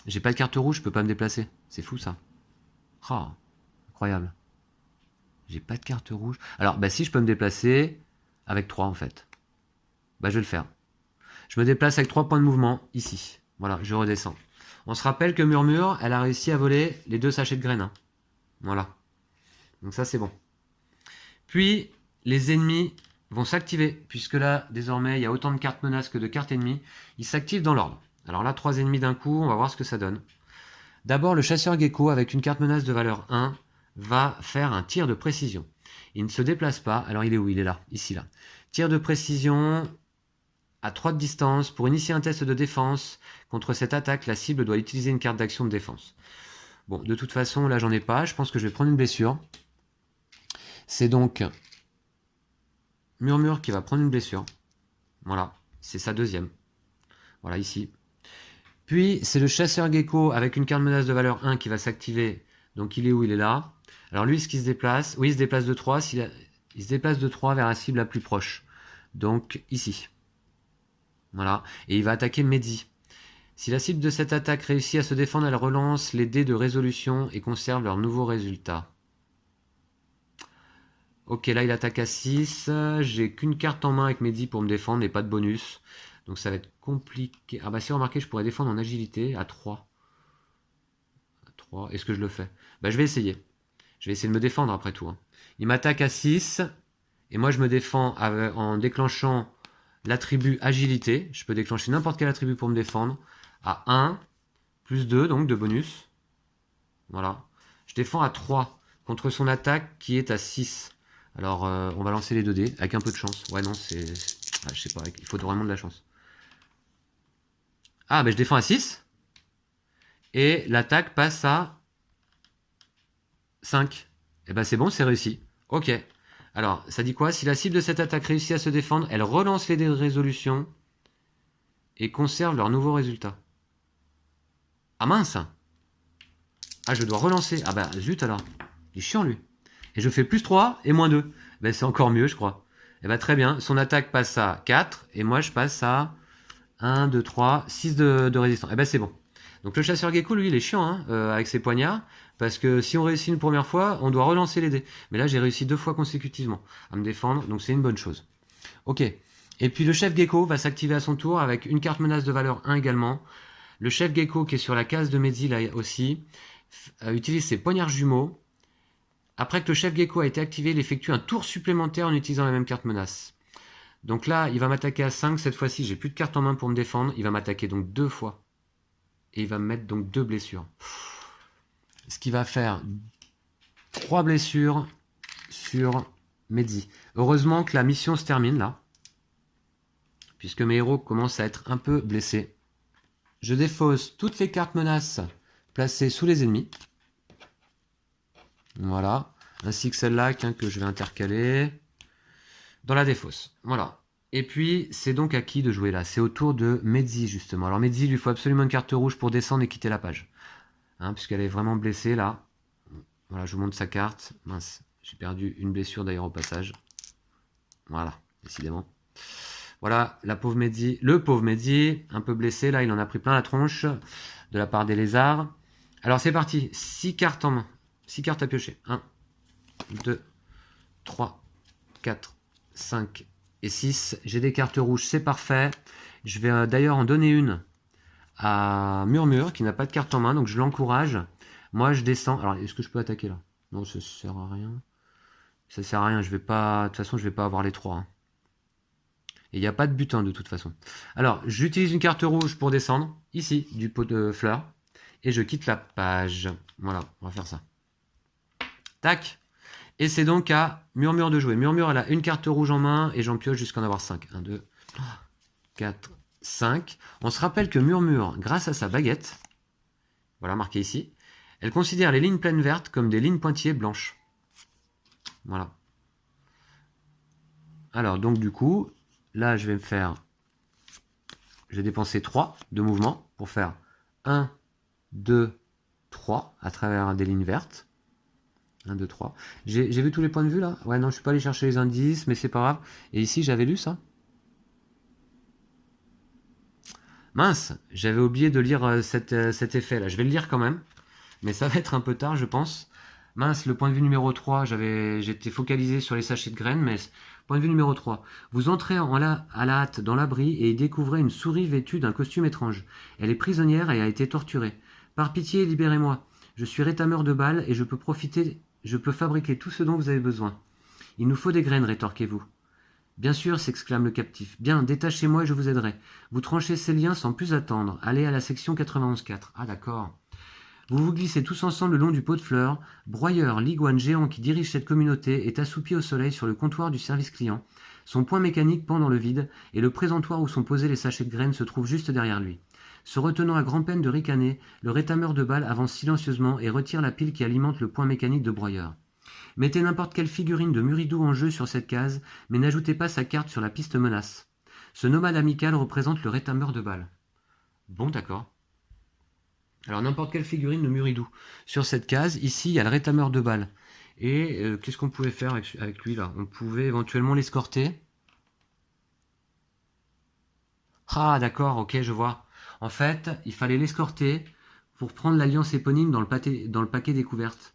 J'ai pas de carte rouge, je peux pas me déplacer. C'est fou ça. Ah, incroyable. J'ai pas de carte rouge. Alors bah si je peux me déplacer avec 3 en fait. Bah je vais le faire. Je me déplace avec 3 points de mouvement, ici. Voilà, je redescends. On se rappelle que Murmure, elle a réussi à voler les 2 sachets de graines. Hein. Voilà. Donc ça, c'est bon. Puis, les ennemis vont s'activer, puisque là, désormais, il y a autant de cartes menaces que de cartes ennemies. Ils s'activent dans l'ordre. Alors là, 3 ennemis d'un coup, on va voir ce que ça donne. D'abord, le chasseur gecko, avec une carte menace de valeur 1, va faire un tir de précision. Il ne se déplace pas. Alors il est où? Il est là, ici, là. Tir de précision à 3 de distance. Pour initier un test de défense, contre cette attaque, la cible doit utiliser une carte d'action de défense. Bon, de toute façon, là, j'en ai pas. Je pense que je vais prendre une blessure. C'est donc Murmure qui va prendre une blessure. Voilà, c'est sa deuxième. Voilà, ici. Puis, c'est le chasseur gecko avec une carte menace de valeur 1 qui va s'activer. Donc, il est où? Il est là. Alors, lui, ce qui se déplace? Oui, il se déplace de 3. Il se déplace de 3 vers la cible la plus proche. Donc, ici. Voilà. Et il va attaquer Mehdi. Si la cible de cette attaque réussit à se défendre, elle relance les dés de résolution et conserve leur nouveau résultat. Ok, là il attaque à 6. J'ai qu'une carte en main avec Mehdi pour me défendre et pas de bonus. Donc ça va être compliqué. Ah bah si, remarquez, je pourrais défendre en agilité à 3. À 3. Est-ce que je le fais? Bah je vais essayer. Je vais essayer de me défendre après tout. Hein. Il m'attaque à 6. Et moi je me défends en déclenchant l'attribut agilité. Je peux déclencher n'importe quel attribut pour me défendre. À 1. Plus 2, donc de bonus. Voilà. Je défends à 3 contre son attaque qui est à 6. Alors, on va lancer les 2 dés avec un peu de chance. Ouais, non, c'est... Ah, je sais pas, il faut vraiment de la chance. Ah, mais je défends à 6. Et l'attaque passe à 5. Et ben c'est bon, c'est réussi. Ok. Alors, ça dit quoi? Si la cible de cette attaque réussit à se défendre, elle relance les dés de résolution et conserve leur nouveau résultat. Ah mince! Ah, je dois relancer. Ah bah zut alors. Il est chiant lui. Et je fais plus 3 et moins 2. Ben, c'est encore mieux, je crois. Et ben, très bien. Son attaque passe à 4. Et moi, je passe à 1, 2, 3, 6 de résistance. Et ben, c'est bon. Donc le chasseur gecko, lui, il est chiant hein, avec ses poignards. Parce que si on réussit une première fois, on doit relancer les dés. Mais là, j'ai réussi 2 fois consécutivement à me défendre. Donc c'est une bonne chose. Ok. Et puis le chef gecko va s'activer à son tour avec une carte menace de valeur 1 également. Le chef gecko qui est sur la case de Mehdi là aussi utilise ses poignards jumeaux. Après que le chef gecko a été activé, il effectue un tour supplémentaire en utilisant la même carte menace. Donc là, il va m'attaquer à 5. Cette fois-ci, j'ai plus de carte en main pour me défendre. Il va m'attaquer donc 2 fois. Et il va me mettre donc 2 blessures. Ce qui va faire 3 blessures sur Mehdi. Heureusement que la mission se termine là. Puisque mes héros commencent à être un peu blessés. Je défausse toutes les cartes menaces placées sous les ennemis. Voilà, ainsi que celle-là que je vais intercaler dans la défausse. Voilà. Et puis, c'est donc à qui de jouer là? C'est au tour de Mehdi, justement. Alors, Mehdi, il lui faut absolument une carte rouge pour descendre et quitter la page. Hein, puisqu'elle est vraiment blessée, là. Voilà, je vous montre sa carte. Mince, j'ai perdu une blessure d'ailleurs au passage. Voilà, décidément. Voilà, la pauvre Mehdi, le pauvre Mehdi, un peu blessé, là, il en a pris plein la tronche de la part des lézards. Alors, c'est parti. 6 cartes en main. 6 cartes à piocher. 1, 2, 3, 4, 5 et 6. J'ai des cartes rouges, c'est parfait. Je vais d'ailleurs en donner une à Murmure, qui n'a pas de carte en main, donc je l'encourage. Moi, je descends. Alors, est-ce que je peux attaquer là? Non, ça sert à rien. Ça sert à rien, je vais pas... De toute façon, je vais pas avoir les 3. Hein. Et il n'y a pas de butin, de toute façon. Alors, j'utilise une carte rouge pour descendre. Ici, du pot de fleurs. Et je quitte la page. Voilà, on va faire ça. Tac. Et c'est donc à Murmure de jouer. Murmure, elle a une carte rouge en main et j'en pioche jusqu'à en avoir 5. 1, 2, 4, 5. On se rappelle que Murmure, grâce à sa baguette, voilà, marqué ici, elle considère les lignes pleines vertes comme des lignes pointillées blanches. Voilà. Alors, donc du coup, là, je vais me faire... Je vais dépenser 3 de mouvement pour faire 1, 2, 3 à travers des lignes vertes. 1, 2, 3. J'ai vu tous les points de vue là? Ouais, non, je suis pas allé chercher les indices, mais c'est pas grave. Et ici, j'avais lu ça? Mince, j'avais oublié de lire cet effet là. Je vais le lire quand même. Mais ça va être un peu tard, je pense. Mince, le point de vue numéro 3, j'étais focalisé sur les sachets de graines, mais point de vue numéro 3. Vous entrez à la hâte dans l'abri et y découvrez une souris vêtue d'un costume étrange. Elle est prisonnière et a été torturée. Par pitié, libérez-moi. Je suis rétameur de balles et je peux fabriquer tout ce dont vous avez besoin. Il nous faut des graines, rétorquez-vous. Bien sûr, s'exclame le captif. Bien, détachez-moi et je vous aiderai. Vous tranchez ces liens sans plus attendre. Allez à la section 91.4. Ah d'accord. Vous vous glissez tous ensemble le long du pot de fleurs. Broyeur, l'iguane géant qui dirige cette communauté, est assoupi au soleil sur le comptoir du service client. Son poing mécanique pend dans le vide, et le présentoir où sont posés les sachets de graines se trouve juste derrière lui. Se retenant à grand-peine de ricaner, le rétameur de balles avance silencieusement et retire la pile qui alimente le poing mécanique de broyeur. Mettez n'importe quelle figurine de Muridou en jeu sur cette case, mais n'ajoutez pas sa carte sur la piste menace. Ce nomade amical représente le rétameur de balles. Bon, d'accord. Alors, n'importe quelle figurine de Muridou. Sur cette case, ici, il y a le rétameur de balles. Et qu'est-ce qu'on pouvait faire avec lui, là? On pouvait éventuellement l'escorter. Ah, d'accord, ok, je vois. En fait, il fallait l'escorter pour prendre l'alliance éponyme dans le paquet découverte.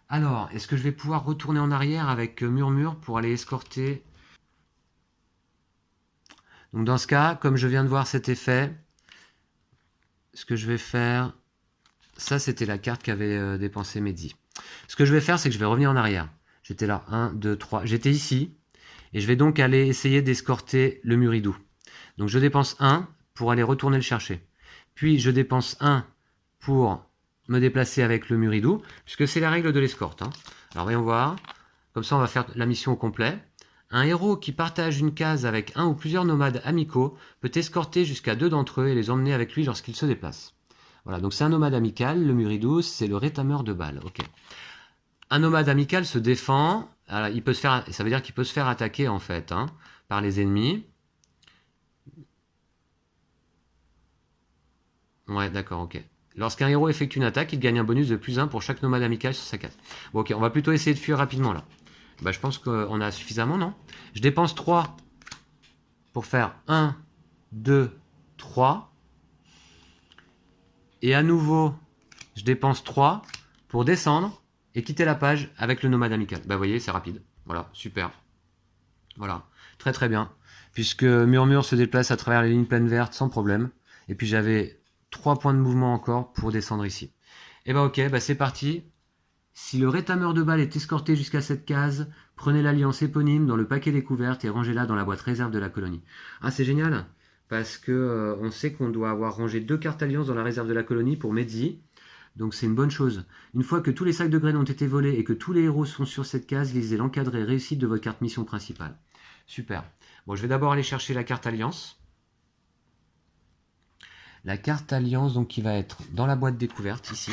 Alors, est-ce que je vais pouvoir retourner en arrière avec Murmure pour aller escorter? Donc dans ce cas, comme je viens de voir cet effet, ce que je vais faire... Ça, c'était la carte qu'avait dépensé Mehdi. Ce que je vais faire, c'est que je vais revenir en arrière. J'étais là, 1, 2, 3. J'étais ici. Et je vais donc aller essayer d'escorter le Muridou. Donc je dépense 1 pour aller retourner le chercher. Puis je dépense 1 pour me déplacer avec le Muridou, puisque c'est la règle de l'escorte. Alors voyons voir. Comme ça, on va faire la mission au complet. Un héros qui partage une case avec un ou plusieurs nomades amicaux peut escorter jusqu'à 2 d'entre eux et les emmener avec lui lorsqu'il se déplace. Voilà, donc c'est un nomade amical. Le Muridou, c'est le rétameur de balles. Ok. Un nomade amical se défend. Alors, il peut se faire, ça veut dire qu'il peut se faire attaquer en fait par les ennemis. Ouais, d'accord, ok. Lorsqu'un héros effectue une attaque, il gagne un bonus de +1 pour chaque nomade amical sur sa case. Bon, ok, on va plutôt essayer de fuir rapidement là. Bah, je pense qu'on a suffisamment, non? Je dépense 3 pour faire 1, 2, 3. Et à nouveau, je dépense 3 pour descendre et quitter la page avec le nomade amical. Bah, vous voyez, c'est rapide. Voilà, super. Voilà, très très bien. Puisque Murmure se déplace à travers les lignes pleines vertes sans problème. Et puis j'avais 3 points de mouvement encore pour descendre ici. Et bah ok, bah c'est parti. Si le rétameur de balles est escorté jusqu'à cette case, prenez l'alliance éponyme dans le paquet découverte et rangez-la dans la boîte réserve de la colonie. Ah, c'est génial, parce que on sait qu'on doit avoir rangé 2 cartes alliance dans la réserve de la colonie pour Mehdi. Donc c'est une bonne chose. Une fois que tous les sacs de graines ont été volés et que tous les héros sont sur cette case, lisez l'encadré réussite de votre carte mission principale. Super. Bon, je vais d'abord aller chercher la carte alliance. La carte alliance, donc, qui va être dans la boîte découverte, ici.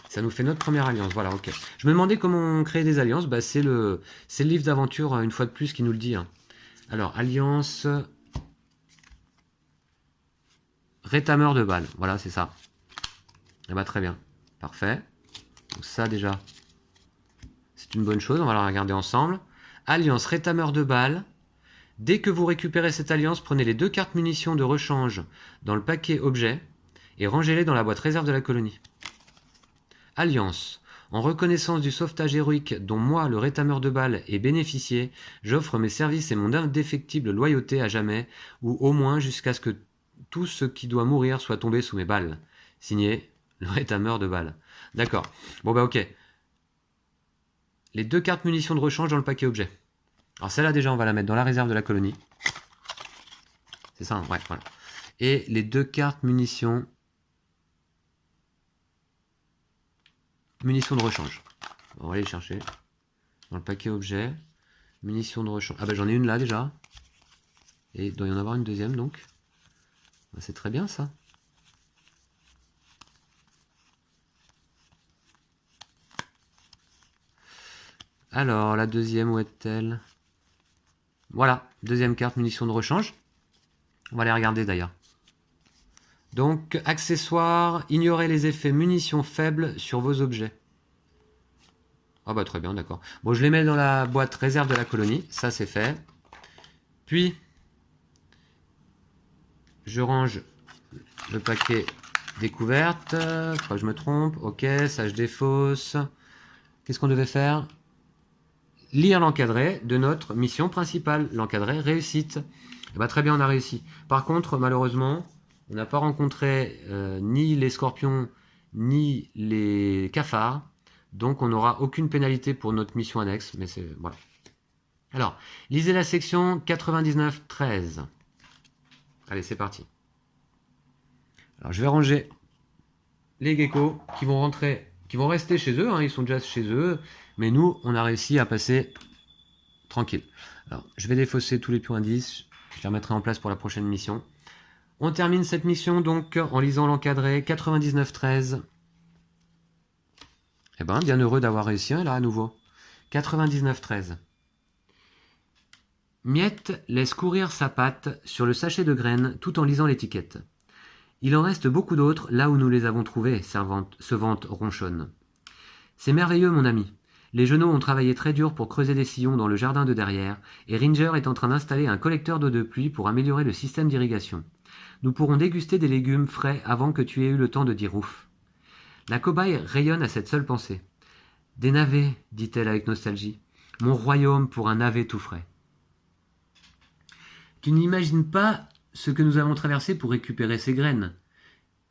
Ça nous fait notre première alliance, voilà, ok. Je me demandais comment on crée des alliances, bah, c'est le livre d'aventure, une fois de plus, qui nous le dit. Alors, alliance... Rétameur de balles, voilà, c'est ça. Eh bah, très bien, parfait. Donc ça, déjà, c'est une bonne chose, on va la regarder ensemble. Alliance rétameur de balles. Dès que vous récupérez cette alliance, prenez les 2 cartes munitions de rechange dans le paquet objet et rangez-les dans la boîte réserve de la colonie. Alliance. En reconnaissance du sauvetage héroïque dont moi, le rétameur de balles, ai bénéficié, j'offre mes services et mon indéfectible loyauté à jamais, ou au moins jusqu'à ce que tout ce qui doit mourir soit tombé sous mes balles. Signé, le rétameur de balles. D'accord. Bon bah ok. Les 2 cartes munitions de rechange dans le paquet objet. Alors celle-là déjà on va la mettre dans la réserve de la colonie. C'est ça, ouais, voilà. Et les 2 cartes munitions de rechange. On va aller les chercher. Dans le paquet objet. Munitions de rechange. Ah bah j'en ai une là déjà. Et il doit y en avoir une deuxième donc. Bah, c'est très bien ça. Alors la deuxième, où est-elle? Voilà, deuxième carte munitions de rechange. On va les regarder d'ailleurs. Donc, accessoires, ignorez les effets munitions faibles sur vos objets. Ah bah très bien, d'accord. Bon, je les mets dans la boîte réserve de la colonie, ça c'est fait. Puis, je range le paquet découverte. Faut pas que je me trompe. Ok, ça je défausse. Qu'est-ce qu'on devait faire? Lire l'encadré de notre mission principale. L'encadré réussite. Et bah très bien, on a réussi. Par contre, malheureusement, on n'a pas rencontré ni les scorpions, ni les cafards. Donc on n'aura aucune pénalité pour notre mission annexe. Mais c'est... Voilà. Alors, lisez la section 99-13. Allez, c'est parti. Alors, je vais ranger les geckos qui vont rester chez eux, hein, ils sont déjà chez eux, mais nous, on a réussi à passer tranquille. Alors, je vais défausser tous les pions indices, je les remettrai en place pour la prochaine mission. On termine cette mission donc en lisant l'encadré 99-13. Eh ben, bien heureux d'avoir réussi là à nouveau. 99-13. Miette laisse courir sa patte sur le sachet de graines tout en lisant l'étiquette. Il en reste beaucoup d'autres là où nous les avons trouvés, se vante Ronchonne. C'est merveilleux, mon ami. Les genoux ont travaillé très dur pour creuser des sillons dans le jardin de derrière, et Ringer est en train d'installer un collecteur d'eau de pluie pour améliorer le système d'irrigation. Nous pourrons déguster des légumes frais avant que tu aies eu le temps de dire ouf. La cobaye rayonne à cette seule pensée. Des navets, dit-elle avec nostalgie. Mon royaume pour un navet tout frais. Tu n'imagines pas ce que nous avons traversé pour récupérer ces graines,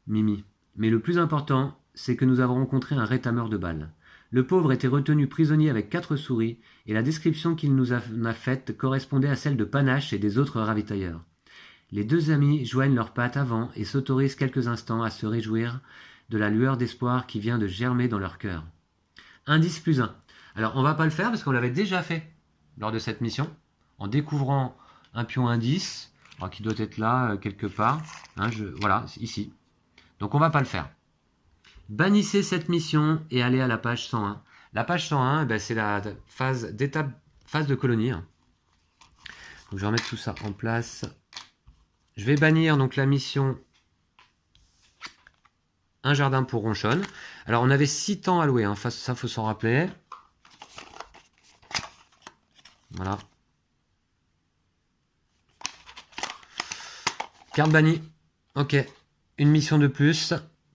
Mimi. Mais le plus important, c'est que nous avons rencontré un rétameur de balles. Le pauvre était retenu prisonnier avec 4 souris, et la description qu'il nous a faite correspondait à celle de Panache et des autres ravitailleurs. Les deux amis joignent leurs pattes avant et s'autorisent quelques instants à se réjouir de la lueur d'espoir qui vient de germer dans leur cœur. Indice plus 1. Alors, on va pas le faire parce qu'on l'avait déjà fait lors de cette mission, en découvrant un pion indice, qui doit être là, quelque part. Hein, voilà, ici. Donc, on va pas le faire. Bannissez cette mission et allez à la page 101. La page 101, ben, c'est la phase de colonie. Donc, je vais remettre tout ça en place. Je vais bannir donc la mission Un jardin pour Ronchonne. Alors, on avait 6 temps alloués, hein. Ça, faut s'en rappeler. Voilà. Carte bannie. Ok. Une mission de plus.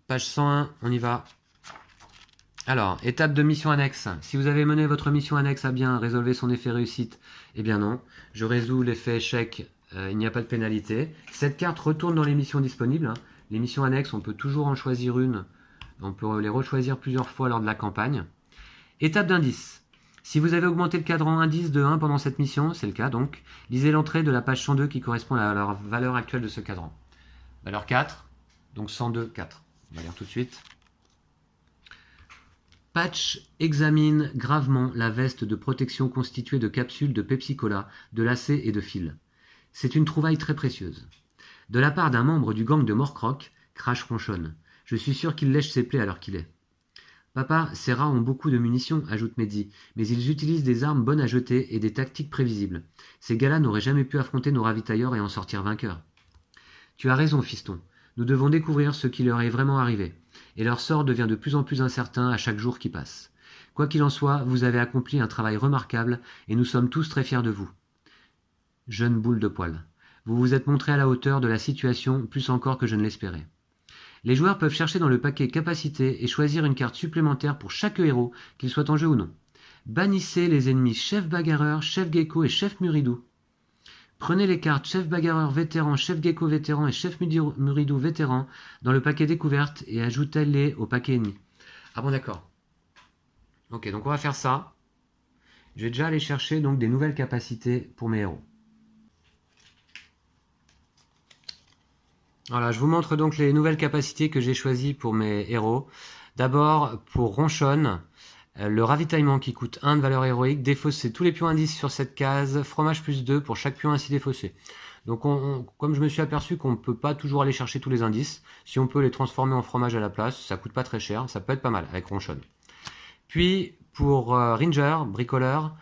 Page 101, on y va. Alors, étape de mission annexe. Si vous avez mené votre mission annexe à bien, résolvez son effet réussite. Eh bien non. Je résous l'effet échec. Il n'y a pas de pénalité. Cette carte retourne dans les missions disponibles. Les missions annexes, on peut toujours en choisir une. On peut les rechoisir plusieurs fois lors de la campagne. Étape d'indice. Si vous avez augmenté le cadran indice de 1 pendant cette mission, c'est le cas donc, lisez l'entrée de la page 102 qui correspond à la valeur actuelle de ce cadran. Valeur 4, donc 102, 4. On va lire tout de suite. Patch examine gravement la veste de protection constituée de capsules de Pepsi-Cola, de lacets et de fils. C'est une trouvaille très précieuse. De la part d'un membre du gang de Morcroc, Crash ronchonne. Je suis sûr qu'il lèche ses plaies à l'heure qu'il est. Papa, ces rats ont beaucoup de munitions, ajoute Mehdi, mais ils utilisent des armes bonnes à jeter et des tactiques prévisibles. Ces gars-là n'auraient jamais pu affronter nos ravitailleurs et en sortir vainqueurs. Tu as raison, fiston. Nous devons découvrir ce qui leur est vraiment arrivé, et leur sort devient de plus en plus incertain à chaque jour qui passe. Quoi qu'il en soit, vous avez accompli un travail remarquable, et nous sommes tous très fiers de vous. Jeune boule de poil. Vous vous êtes montré à la hauteur de la situation, plus encore que je ne l'espérais. Les joueurs peuvent chercher dans le paquet Capacité et choisir une carte supplémentaire pour chaque héros, qu'il soit en jeu ou non. Bannissez les ennemis Chef Bagarreur, Chef Gecko et Chef Muridou. Prenez les cartes Chef Bagarreur Vétéran, Chef Gecko Vétéran et Chef Muridou Vétéran dans le paquet Découverte et ajoutez-les au paquet ennemi. Ah bon, d'accord. Ok, donc on va faire ça. Je vais déjà aller chercher donc des nouvelles capacités pour mes héros. Voilà, je vous montre donc les nouvelles capacités que j'ai choisies pour mes héros. D'abord, pour Ronchonne, le ravitaillement qui coûte 1 de valeur héroïque, défausser tous les pions indices sur cette case, fromage plus 2 pour chaque pion ainsi défaussé. Donc comme je me suis aperçu qu'on ne peut pas toujours aller chercher tous les indices, si on peut les transformer en fromage à la place, ça coûte pas très cher, ça peut être pas mal avec Ronchonne. Puis pour Ringer, bricoleur,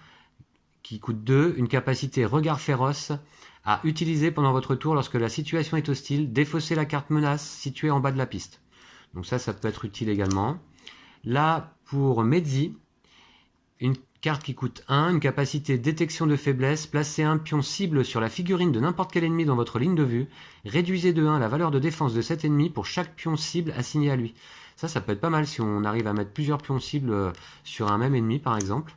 qui coûte 2, une capacité regard féroce, à utiliser pendant votre tour lorsque la situation est hostile, défausser la carte menace située en bas de la piste. Donc ça peut être utile également. Là, pour Mehdi, une carte qui coûte 1, une capacité détection de faiblesse, placez un pion cible sur la figurine de n'importe quel ennemi dans votre ligne de vue, réduisez de 1 la valeur de défense de cet ennemi pour chaque pion cible assigné à lui. Ça peut être pas mal si on arrive à mettre plusieurs pions cibles sur un même ennemi par exemple.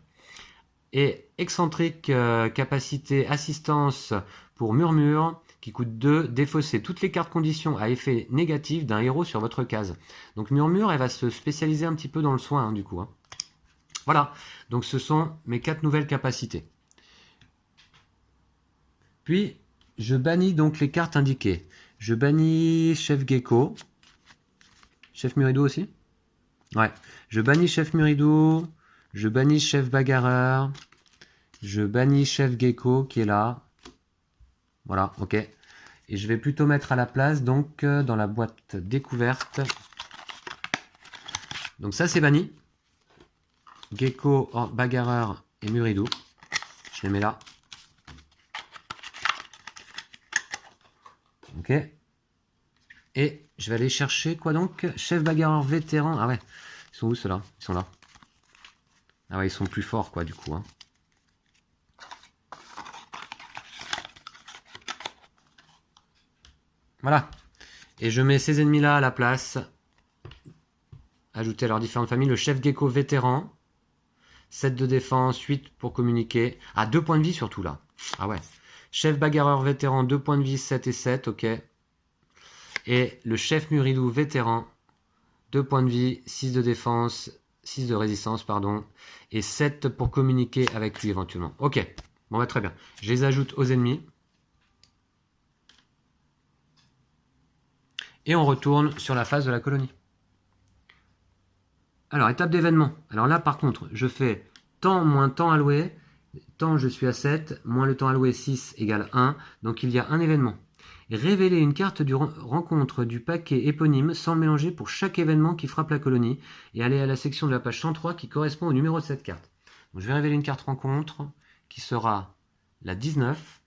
Et excentrique, capacité assistance pour Murmure, qui coûte 2, défausser toutes les cartes conditions à effet négatif d'un héros sur votre case. Donc Murmure, elle va se spécialiser un petit peu dans le soin, du coup. Voilà, donc ce sont mes 4 nouvelles capacités. Puis, je bannis donc les cartes indiquées. Je bannis Chef Gecko. Chef Muridou aussi? Ouais. Je bannis Chef Muridou. Je bannis Chef Bagarreur. Je bannis Chef Gecko qui est là. Voilà, ok. Et je vais plutôt mettre à la place, donc, dans la boîte découverte. Donc ça, c'est banni. Gecko, Bagarreur et Muridou. Je les mets là. Ok. Et je vais aller chercher quoi donc? Chef Bagarreur vétéran. Ah ouais. Ils sont où ceux-là? Ils sont là. Ah ouais, ils sont plus forts quoi du coup. Hein. Voilà. Et je mets ces ennemis-là à la place. Ajouter à leurs différentes familles. Le chef Gecko vétéran. 7 de défense, 8 pour communiquer. Ah, 2 points de vie surtout là. Ah ouais. Chef Bagarreur vétéran, 2 points de vie, 7 et 7, ok. Et le chef Muridou vétéran, 2 points de vie, 6 de défense, 6 de résistance, pardon. Et 7 pour communiquer avec lui éventuellement. Ok, bon bah très bien. Je les ajoute aux ennemis. Et on retourne sur la phase de la colonie. Alors, étape d'événement. Alors là, par contre, je fais temps moins temps alloué. Temps, je suis à 7, moins le temps alloué 6 égale 1. Donc, il y a un événement. Révéler une carte du rencontre du paquet éponyme sans le mélanger pour chaque événement qui frappe la colonie et aller à la section de la page 103 qui correspond au numéro de cette carte. Donc, je vais révéler une carte rencontre qui sera la 19.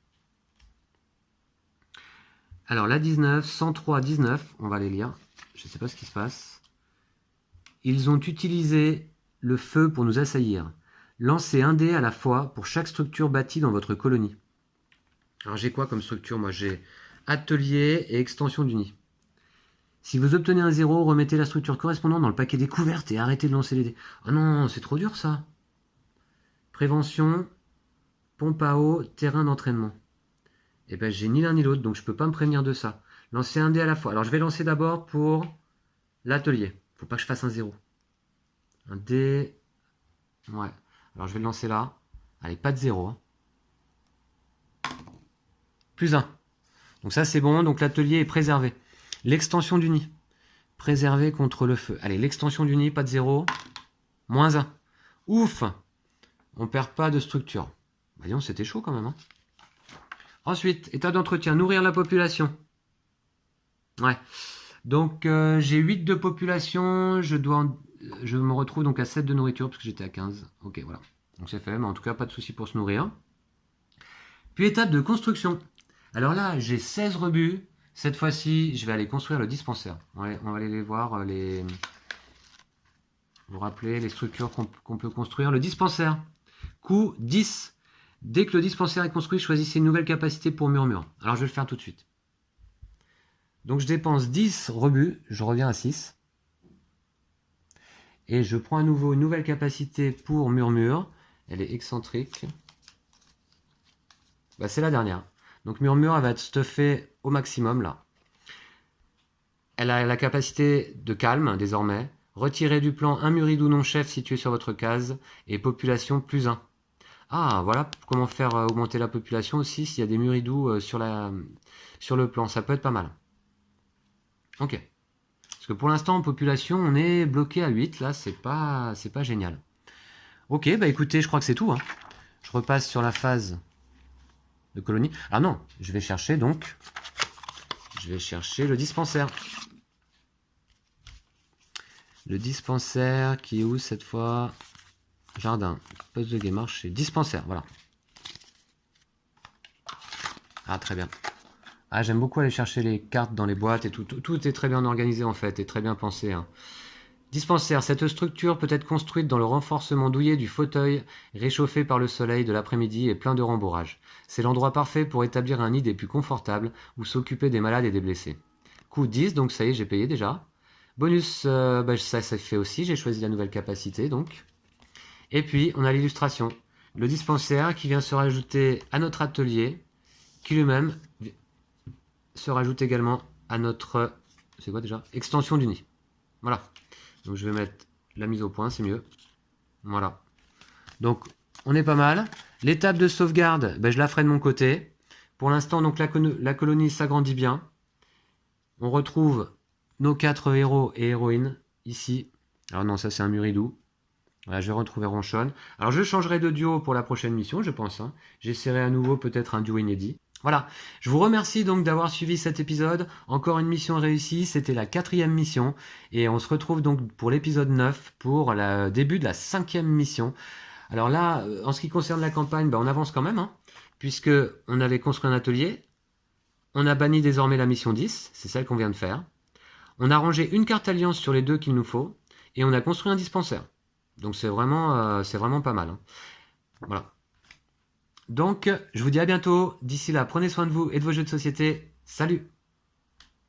Alors, la 19, 103, 19, on va les lire. Je ne sais pas ce qui se passe. Ils ont utilisé le feu pour nous assaillir. Lancez un dé à la fois pour chaque structure bâtie dans votre colonie. Alors j'ai quoi comme structure? Moi j'ai atelier et extension du nid. Si vous obtenez un 0, remettez la structure correspondante dans le paquet découverte et arrêtez de lancer les dés. Oh non, c'est trop dur ça. Prévention, pompe à eau, terrain d'entraînement. Eh ben j'ai ni l'un ni l'autre, donc je peux pas me prévenir de ça. Lancer un dé à la fois. Alors je vais lancer d'abord pour l'atelier. Faut pas que je fasse un 0. Un dé... Ouais. Alors je vais le lancer là. Allez, pas de 0. Hein. Plus 1. Donc ça c'est bon, donc l'atelier est préservé. L'extension du nid. Préservé contre le feu. Allez, l'extension du nid, pas de 0. Moins 1. Ouf. On perd pas de structure. Voyons, c'était chaud quand même. Hein. Ensuite, état d'entretien. Nourrir la population. Ouais. Donc j'ai 8 de population. Je me retrouve donc à 7 de nourriture parce que j'étais à 15. Ok, voilà. Donc c'est fait, mais en tout cas, pas de souci pour se nourrir. Puis étape de construction. Alors là, j'ai 16 rebuts. Cette fois-ci, je vais aller construire le dispensaire. On va aller les voir, vous vous rappelez les structures qu'on peut construire. Le dispensaire, coût 10. Dès que le dispensaire est construit, choisissez une nouvelle capacité pour murmure. Alors je vais le faire tout de suite. Donc je dépense 10 rebuts, je reviens à 6. Et je prends à nouveau une nouvelle capacité pour murmure. Elle est excentrique. Bah, c'est la dernière. Donc murmure, elle va être stuffée au maximum là. Elle a la capacité de calme désormais. Retirez du plan un Muridou non-chef situé sur votre case et population plus 1. Ah, voilà comment faire augmenter la population aussi s'il y a des Muridou sur le plan. Ça peut être pas mal. Ok. Parce que pour l'instant, en population, on est bloqué à 8. Là, c'est pas génial. Ok, bah écoutez, je crois que c'est tout. Hein. Je repasse sur la phase de colonie. Ah non, je vais chercher donc... Je vais chercher le dispensaire. Le dispensaire qui est où cette fois? Jardin, poste de game, marché, dispensaire, voilà. Ah, très bien. Ah, j'aime beaucoup aller chercher les cartes dans les boîtes et tout. Tout est très bien organisé en fait et très bien pensé. Hein. Dispensaire, cette structure peut être construite dans le renforcement douillet du fauteuil, réchauffé par le soleil de l'après-midi et plein de rembourrage. C'est l'endroit parfait pour établir un nid des plus confortables ou s'occuper des malades et des blessés. Coût 10, donc ça y est, j'ai payé déjà. Bonus, ça fait aussi, j'ai choisi la nouvelle capacité donc. Et puis, on a l'illustration. Le dispensaire qui vient se rajouter à notre atelier, qui lui-même se rajoute également à notre... C'est quoi déjà? Extension du nid. Voilà. Donc je vais mettre la mise au point, c'est mieux. Voilà. Donc on est pas mal. L'étape de sauvegarde, je la ferai de mon côté. Pour l'instant, donc la colonie s'agrandit bien. On retrouve nos 4 héros et héroïnes ici. Alors non, ça c'est un Muridou. Voilà, je vais retrouver Ronchon. Alors je changerai de duo pour la prochaine mission, je pense. Hein. J'essaierai à nouveau peut-être un duo inédit. Voilà, je vous remercie donc d'avoir suivi cet épisode. Encore une mission réussie, c'était la 4e mission. Et on se retrouve donc pour l'épisode 9, pour le début de la 5e mission. Alors là, en ce qui concerne la campagne, on avance quand même, hein, puisque on avait construit un atelier. On a banni désormais la mission 10, c'est celle qu'on vient de faire. On a rangé une carte alliance sur les 2 qu'il nous faut. Et on a construit un dispensaire. Donc c'est vraiment pas mal. Hein. Voilà. Donc, je vous dis à bientôt. D'ici là, prenez soin de vous et de vos jeux de société. Salut!